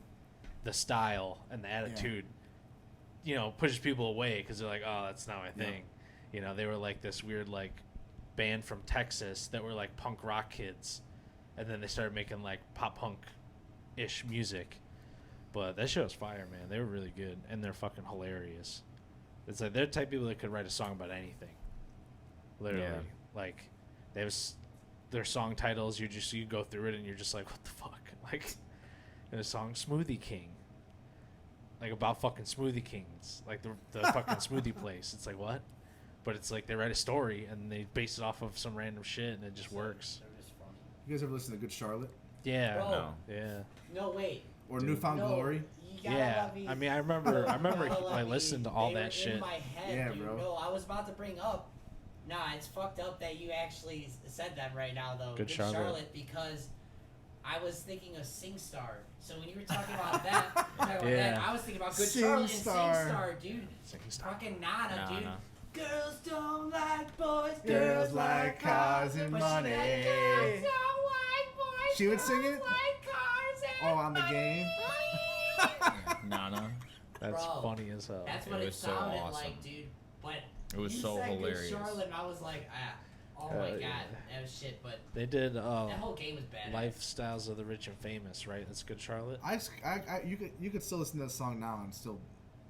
the style and the attitude, you know, pushes people away because they're like, oh, that's not my thing. You know, they were like this weird like band from Texas that were like punk rock kids, and then they started making like pop punk ish music. But that shit was fire, man. They were really good, and they're fucking hilarious. It's like they're the type of people that could write a song about anything. Literally, Yeah. like they have their song titles. You go through it and you're just like, what the fuck? Like, there's a song Smoothie King, like about fucking Smoothie Kings, like the fucking smoothie place. It's like what? But it's like they write a story and they base it off of some random shit and it just works. They're just funny. You guys ever listen to Good Charlotte? Yeah. Bro. No. Yeah. No, wait. Or Newfound No, Glory. you gotta Yeah. let me- I mean, I remember you gotta let like me- listening to all they were that shit. in my head, Yeah, dude. bro. No, I was about to bring up. Nah, it's fucked up that you actually said that right now, though. Good Charlotte. Because I was thinking of SingStar. So when you were talking about that, Yeah. I was thinking about Good Charlotte and SingStar. SingStar, dude. SingStar. Fucking nada, Nah, dude. nah. Girls don't like boys. Girls like cars and But she money. said, girls don't like boys. She would sing girls it? Like cars and Oh, on the game. Nana. That's Bro, funny as hell. That's It what it was so sounded awesome. like, dude. But It was you so said hilarious. Good Charlotte, and I was like, oh my god, yeah. that was shit. But They did that whole game was bad. Lifestyles of the Rich and Famous, right? That's Good Charlotte. You could still listen to that song now and still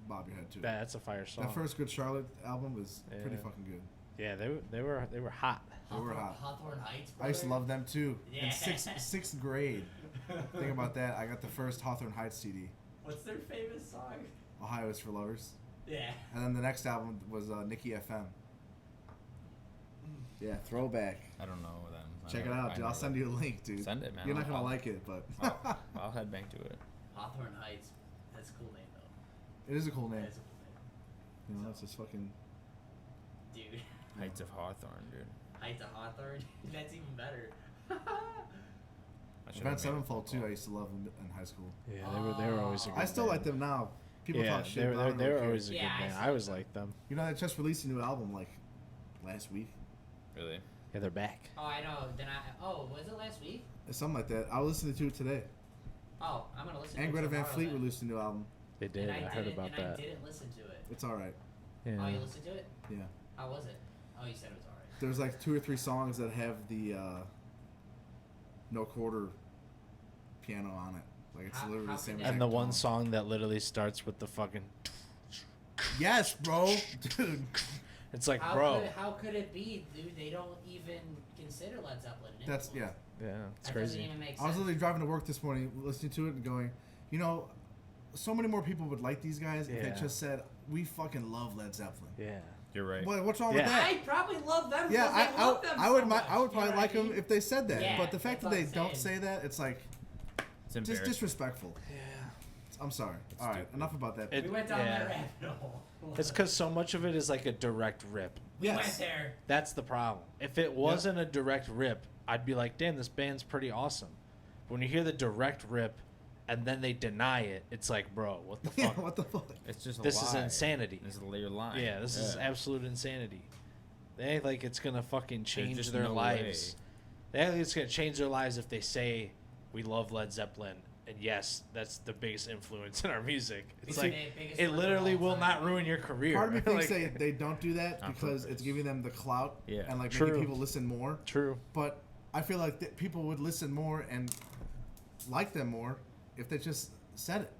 bob your head to it. That's a fire song. That first Good Charlotte album was pretty Yeah. fucking good. Yeah, they were hot. They were hot. Hawthorne Heights. I used to brother. love them too. Yeah. In sixth grade. Think about that. I got the first Hawthorne Heights CD. What's their famous song? Ohio is for Lovers. Yeah. And then the next album was Nikki FM. Yeah, throwback. I don't know them. Check it out, dude. I'll send you a link, dude. Send it, man. You're not gonna I'll- like it, but I'll head bang to it. Hawthorne Heights. That's a cool name, though. it is a cool name. That is a cool You know, it's just fucking. name. Dude. Heights of Hawthorne, dude. Heights of Hawthorne? That's even better. I should've Avenged made a Sevenfold phone too. I call. used to love them in high school. Yeah, they were always a good I still band. like them now. People yeah, talk shit. but I don't they really were care. always a Yeah, good I band. still I always like liked them. You know, they just released a new album like last week. Really? Yeah, they're back. Oh, I know. Was it last week? It's something like that. I was listening to it today. Oh, I'm gonna listen And to it Greta Van tomorrow Fleet then. released a new album. They did. And I heard about and that. I didn't listen to it. It's all right. Yeah. Oh, you listened to it? Yeah. How was it? Oh, you said it was alright. There's like 2 or 3 songs that have the no quarter piano on it. Like it's How- literally how the same. could exact And the one tone. song that literally starts with the fucking. Yes, bro, dude. It's like, How bro. how could it be, dude? They don't even consider Led Zeppelin an That's influence. Yeah, it's That doesn't crazy. even make sense. I was literally driving to work this morning, listening to it and going, you know, so many more people would like these guys if Yeah. they just said, "We fucking love Led Zeppelin." Yeah. You're right. What's wrong Yeah. with that? I probably love them. Yeah, because I love them I would so mi- much, I would you probably know like what I them mean? if they said that. Yeah, but the fact that that's they what I'm don't saying. say that, it's like It's just embarrassing. disrespectful. Yeah. I'm sorry. All right, stupid. enough about that. It- We went down yeah. that rabbit hole. It's because so much of it is like a direct rip. we Yes. went there. That's the problem. If it wasn't a direct rip, I'd be like, damn, this band's pretty awesome. When you hear the direct rip and then they deny it, it's like, bro, what the Yeah, fuck? what the fuck? It's just a This is lie. insanity. This is a layer line. Yeah, this is absolute insanity. They act like it's gonna fucking change just their no lives. They act like it's gonna change their lives if they say we love Led Zeppelin. And yes, that's the biggest influence in our music. It's The like biggest it group of literally all will time. not ruin your career. Part of me thinks Like, they don't do that On because purpose. it's giving them the clout Yeah. and like True. making people listen more. true. But I feel like people would listen more and like them more if they just said it.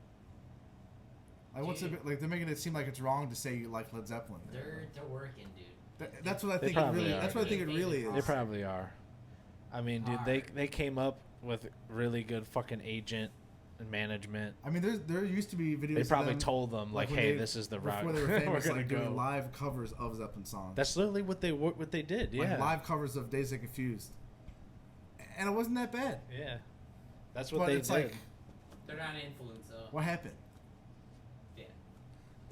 Like what's Dude. it like? They're making it seem like it's wrong to say you like Led Zeppelin. They're working, dude. That's what I They think. It probably really. are, That's what I think it dude. really They is. probably are. I mean, dude, they came up with really good fucking agent and management. I mean, there used to be videos. They of probably them, told them like, when "Hey, they- this is the route before they were we're famous, gonna like doing go." live covers of Zeppelin songs. That's literally what they did. Yeah, Like live covers of Dazed and Confused, and it wasn't that bad. yeah. That's what But they it's did. like, They're not an influence, though. what happened? Yeah.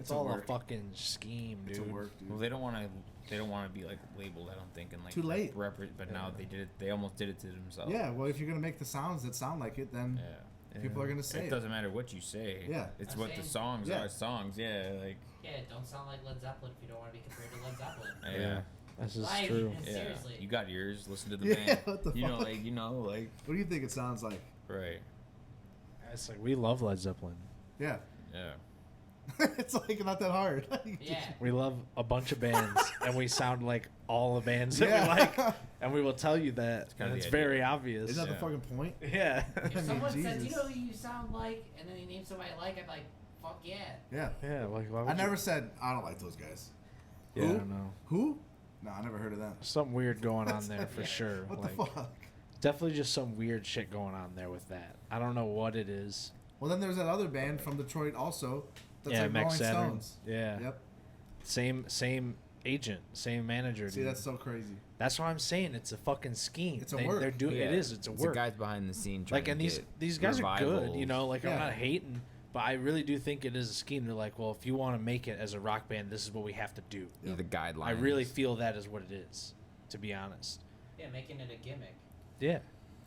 it's a all work. a fucking scheme, dude. It's a work, dude. Well, they don't want to. They don't want to be like labeled. I don't think. And like Too late. But now they did it. They almost did it to themselves. Yeah, well, if you're gonna make the sounds that sound like it, then Yeah. people are gonna say It it. doesn't matter what you say. Yeah. It's I'm what the saying- songs Yeah. are. Songs. Yeah. Like. Yeah, don't sound like Led Zeppelin if you don't want to be compared to Led Zeppelin. Yeah. This is Like, true. Yeah. Seriously. You got yours. Listen to the Yeah, band. what the you know, fuck? like. What do you think it sounds like? Right. It's like we love Led Zeppelin. Yeah, Yeah. it's like not that hard. Yeah. We love a bunch of bands, and we sound like all the bands that Yeah. we like, and we will tell you that. kinda And the it's idea. very obvious. Isn't that the Yeah. fucking point? Yeah. If I mean, someone said, "Do you Jesus. know who you sound like?" and then they name somebody I like, I'd be like, "Fuck yeah." Yeah. Yeah. Like why would I you- never said I don't like those guys. Yeah, I Who? don't know. Who? No, I never heard of them. Something weird going on there for Yeah. sure. What Like, the fuck? definitely just some weird shit going on there with that. I don't know what it is. Well, then there's that other band from Detroit also. That's yeah, like Max Rolling Saturn. Stones. Yeah. Yep. Same agent, same manager. See, dude. that's so crazy. That's why I'm saying it's a fucking scheme. It's a work. They're doing Yeah. it is. It's a It's work. the guys behind the scene trying Like, and to these get guys are good. revivals. You know, like I'm Yeah. not hating, but I really do think it is a scheme. They're like, well, if you want to make it as a rock band, this is what we have to do. These are the guidelines. I really feel that is what it is, to be honest. Yeah, making it a gimmick. Yeah.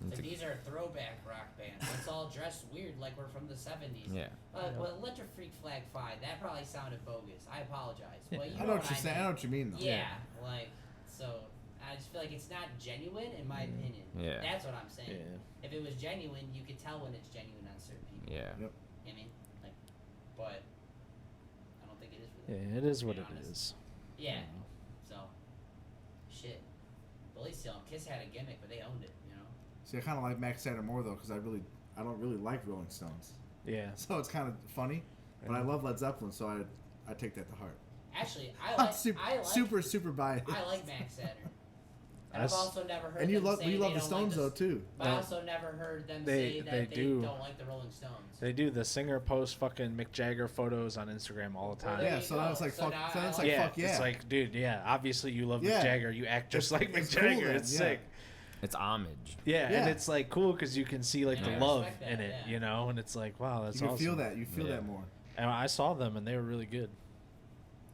Like, these are throwback rock bands. Let's all dress weird like we're from the 70s. Yeah. Well, let your Freak Flag Fly. That probably sounded bogus. I apologize. Well, you I know what you're saying. I know what you mean, though. Yeah, like, so I just feel like it's not genuine, in my opinion. Yeah. That's what I'm saying. Yeah. If it was genuine, you could tell when it's genuine on certain people. Yeah. Yep. You know what I mean? Like, but I don't think it is for them. Yeah, it is to what be it honest. is. Yeah. So, shit. But at least, Kiss had a gimmick, but they owned it, you know? See, I kind of like Max Satter more though, because I don't really like Rolling Stones. Yeah. So it's kind of funny, but I love Led Zeppelin, so I take that to heart. Actually, I I'm like super biased. I like Max Satter. And That's- I've also never heard And you them love say you they love the don't Stones like though too. But I also never heard them say that they they do. don't like the Rolling Stones. They do. The singer posts fucking Mick Jagger photos on Instagram all the time. There Yeah, you so go. that's like So fuck. now So I that's like- like yeah, fuck yeah. it's like, dude, yeah, obviously you love Yeah. Mick Jagger. You act just like Mick it's cool Jagger. then, It's yeah. sick. It's homage. Yeah, Yeah. and it's like cool because you can see like And the I love respect that, in it, yeah. you know, and it's like, wow, that's you can awesome. feel that. You feel Yeah. that more. And I saw them and they were really good.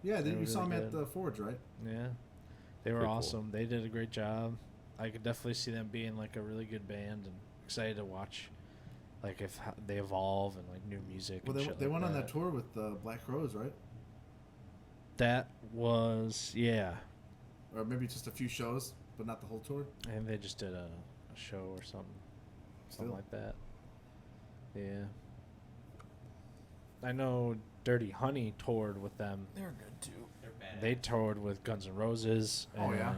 Yeah, They then were you saw really them at good. the Forge, right? Yeah, they were Pretty cool. awesome. They did a great job. I could definitely see them being like a really good band, and excited to watch, like if they evolve and like new music. Well, and they shit they like went on that. that tour with the Black Crowes, right? That was Or maybe just a few shows, but not the whole tour. and they just did a show or something Still. like that. Yeah, I know Dirty Honey toured with them. They're good too. They're bad. They toured with Guns N' Roses. And Oh, yeah?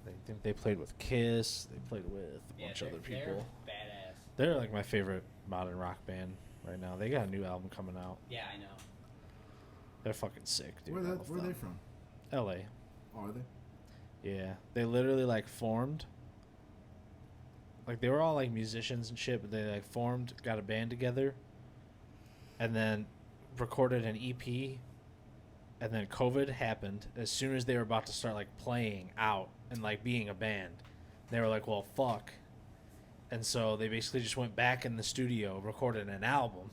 I think they played with Kiss. They played with a bunch of other They're people. badass. They're like my favorite modern rock band right now. They got a new album coming out. Yeah, I know. They're fucking sick, dude. Where I they love where are they them. from? L.A. Oh, are they? Yeah, they literally like formed. Like they were all like musicians and shit, but they like formed, got a band together, and then recorded an EP. And then COVID happened. As soon as they were about to start like playing out and like being a band, they were like, "Well, fuck." And so they basically just went back in the studio, recorded an album,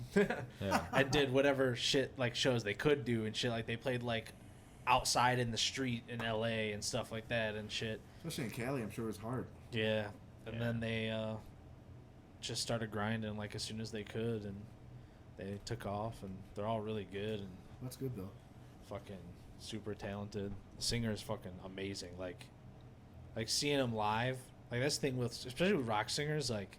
Yeah. and did whatever shit like shows they could do and shit. Like they played like outside in the street in LA and stuff like that and shit. Especially in Cali, I'm sure it was hard. Yeah. And Yeah. then they just started grinding like as soon as they could, and they took off, and they're all really good and That's good though. fucking super talented. The singer is fucking amazing. Like seeing him live, like that's the thing with, especially with rock singers, like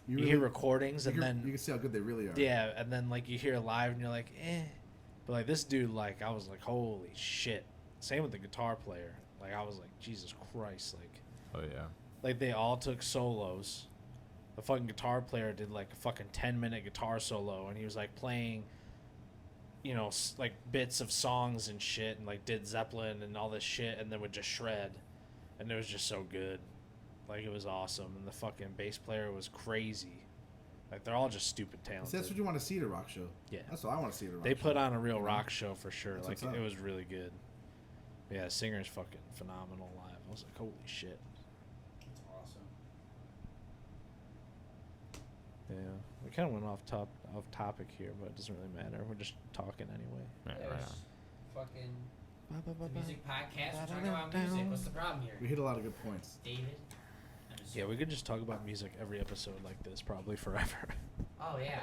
you hear recordings you and can- then you can see how good they really are. yeah, and then like you hear live and you're like, eh. But like this dude, like I was like, holy shit. Same with the guitar player. Like I was like, Jesus Christ, Oh yeah. like they all took solos. The fucking guitar player did like a fucking 10-minute guitar solo, and he was like playing, you know, like bits of songs and shit, and like did Zeppelin and all this shit, and then would just shred, and it was just so good. Like it was awesome, and the fucking bass player was crazy. Like they're all just stupid talented. See, that's what you want to see at a rock show. Yeah. That's what I want to see at a rock They show. put on a real rock show for sure. That's Like what's up. it was really good. Yeah, the singer's fucking phenomenal live. I was like, holy shit. It's awesome. Yeah, we kind of went off topic here, but it doesn't really matter. We're just talking anyway. Right, Yeah, right it's on. fucking the music podcast. We're talking about music. What's the problem here? We hit a lot of good points. David? I'm just- Yeah, we could just talk about music every episode like this, probably forever. Oh, yeah.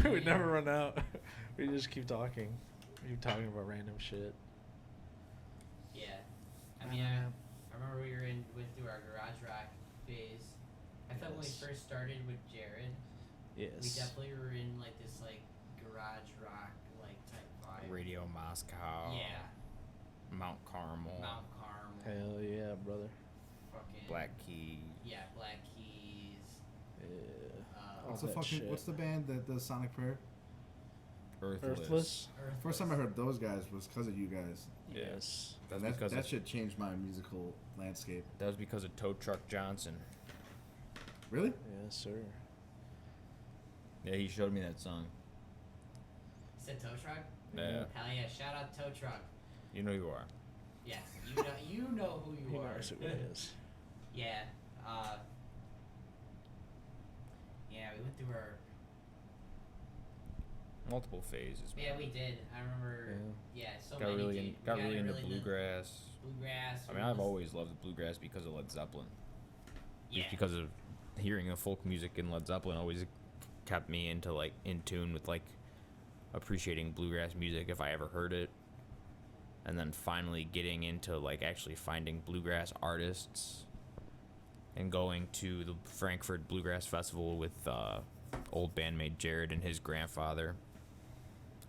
We'd never run out. We just keep talking. We keep talking about random shit. Yeah. I mean, I remember went through our garage rock phase. I felt when we Yes. first started with Jared, we Yes. definitely were in like this like garage rock like type vibe. Radio Moscow. Yeah. Mount Carmel. Mount Carmel. Hell yeah, brother. Fucking Black Keys. Yeah, Black Keys. Yeah. Uh, What's the that fucking shit. what's the band that does Sonic Prayer? Earthless. Earthless? First time I heard those guys was because of you guys. Yes. That's And because that of, shit changed my musical landscape. that was because of Tow Truck Johnson. Really? Yes, sir. Yeah, he showed me that song. Said Tow Truck? Yeah. Hell yeah, shout out Tow Truck. You know who you are. Yes, you know who He you are. knows who it is. Yeah. Yeah, we went through our. Multiple phases. Yeah, we did. I remember. Yeah, so Got many. really into bluegrass. Bluegrass. I mean, I've always loved bluegrass because of Led Zeppelin. Yeah. Just because of hearing the folk music in Led Zeppelin always kept me into like in tune with like appreciating bluegrass music if I ever heard it. And then finally getting into like actually finding bluegrass artists and going to the Frankfurt Bluegrass Festival with old bandmate Jared and his grandfather,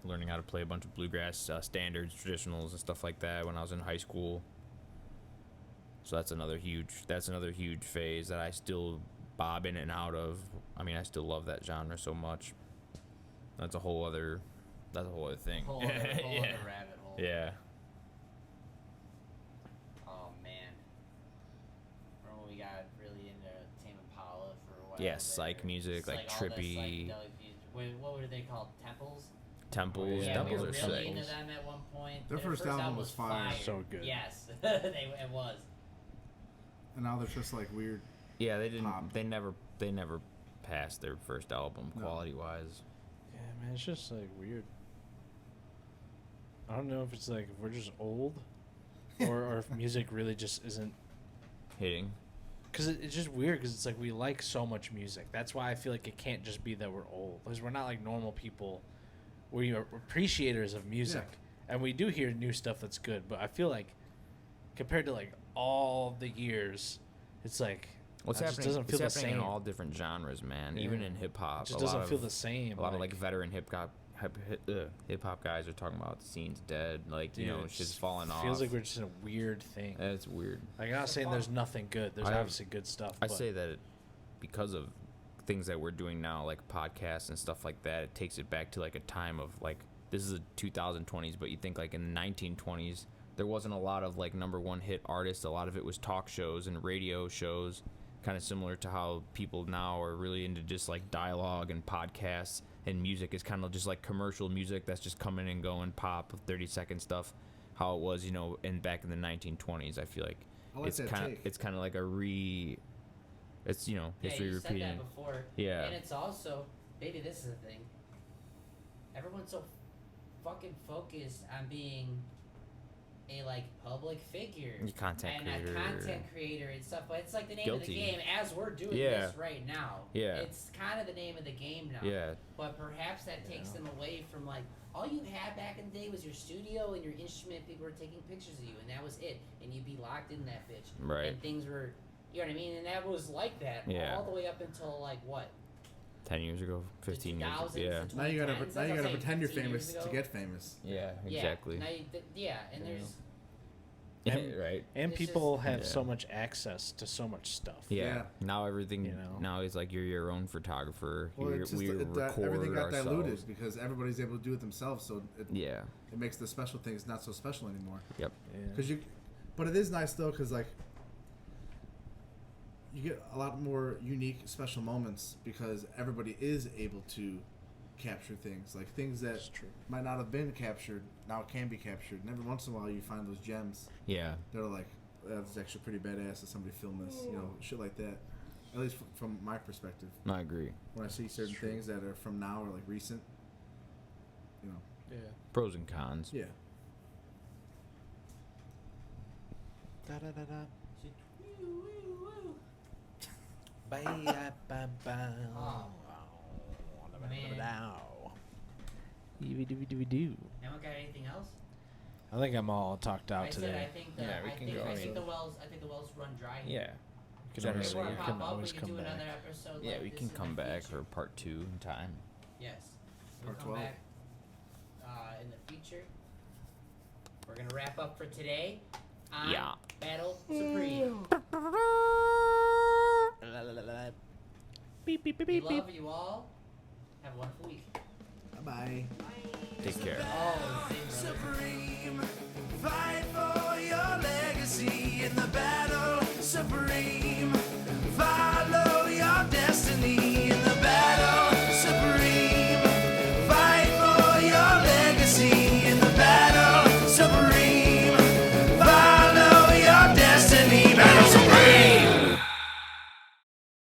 learning how to play a bunch of bluegrass standards, traditionals, and stuff like that when I was in high school. So that's another huge phase that I still bob in and out of. I mean, I still love that genre so much. That's a whole other thing. Whole other rabbit hole. Yeah. Oh man. Remember when we got really into Tame Impala for a while? Yeah, psych music, It's like all this trippy. psychedelic music. What were they called? Temples? Temples. Yeah, Temples we were are really sick. into them at one point. Their first album was fire. So good. Yes, it was. And now they're just like weird. Yeah, they didn't. Pop. They never passed their first album No. quality wise. Yeah, man, it's just like weird. I don't know if it's like if we're just old, or if music really just isn't. Hitting. Because it's just weird. Because it's like we like so much music. That's why I feel like it can't just be that we're old. Because we're not like normal people. We are appreciators of music, and we do hear new stuff that's good. But I feel like compared to like all the years, it's like What's it just happening? doesn't feel the It's happening same. in all different genres, man. Yeah. Even in hip hop, It just doesn't feel the same. A lot of like veteran hip hop guys are talking about the scene's dead. Like dude, you know, it shit's just falling off. Feels like we're just in a weird thing. It's weird. Like, I'm not saying there's nothing good. There's I have- obviously good stuff. I but say that because of things that we're doing now, like podcasts and stuff like that, it takes it back to like a time of like this is the 2020s, but you think like in the 1920s there wasn't a lot of like number one hit artists. A lot of it was talk shows and radio shows, kind of similar to how people now are really into just like dialogue and podcasts, and music is kind of just like commercial music that's just coming and going, pop, 30-second stuff. How it was, you know, back in the 1920s. I feel like I like that take. it's kind of like it's, you know, history you repeating. said that before. Yeah. And it's also, maybe this is the thing. Everyone's so fucking focused on being a like public figure A content and creator. a content creator and stuff, but it's like the name of the Guilty. game as we're doing Yeah. this right now. Yeah. It's kind of the name of the game now. Yeah. But perhaps that takes them away from like all you had back in the day was your studio and your instrument. People were taking pictures of you, and that was it. And you'd be locked in that bitch. Right. And things were, you know what I mean? And that was like that Yeah. all the way up until like what? 10 years ago, 15 years ago. 2000s, Yeah. the Now you gotta 2010s, now you that's gotta what I'm pretend you're saying, 15 years famous to ago. get famous. Yeah, exactly. Yeah, now and there's And- right. And It's people just- have Yeah. so much access to so much stuff. Yeah. Yeah. Now everything, You know? now it's like you're your own photographer. Well, it's just we record everything got ourselves. diluted because everybody's able to do it themselves, so Yeah. it makes the special things not so special anymore. Yep. Yeah. But it is nice though, because like you get a lot more unique special moments because everybody is able to capture things, like things that That's true. might not have been captured now can be captured, and every once in a while you find those gems Yeah. that are like, that's actually pretty badass that somebody filmed this, you know, shit like that. At least from my perspective, I agree. when I see certain true. things that are from now or like recent, you know, Yeah. Pros and cons. yeah. Da da da da. Oh, man. Do. Anyone got anything else? I think I'm all talked out I today. said I think the Yeah, we can go. I think the wells run dry. Yeah. Can Generally, always, If you you want to can pop up, we always can come do back. another episode. Yeah, like we this can in come the back future. for part 2 in time. Yes. We'll Part come 12. back in the future. We're gonna wrap up for today on Yeah. Battle Supreme. Beep, beep, beep, We beep, beep. love you all. Have a wonderful week. Bye. Take care. Oh, same brother. Supreme, fight for your legacy in the battle supreme.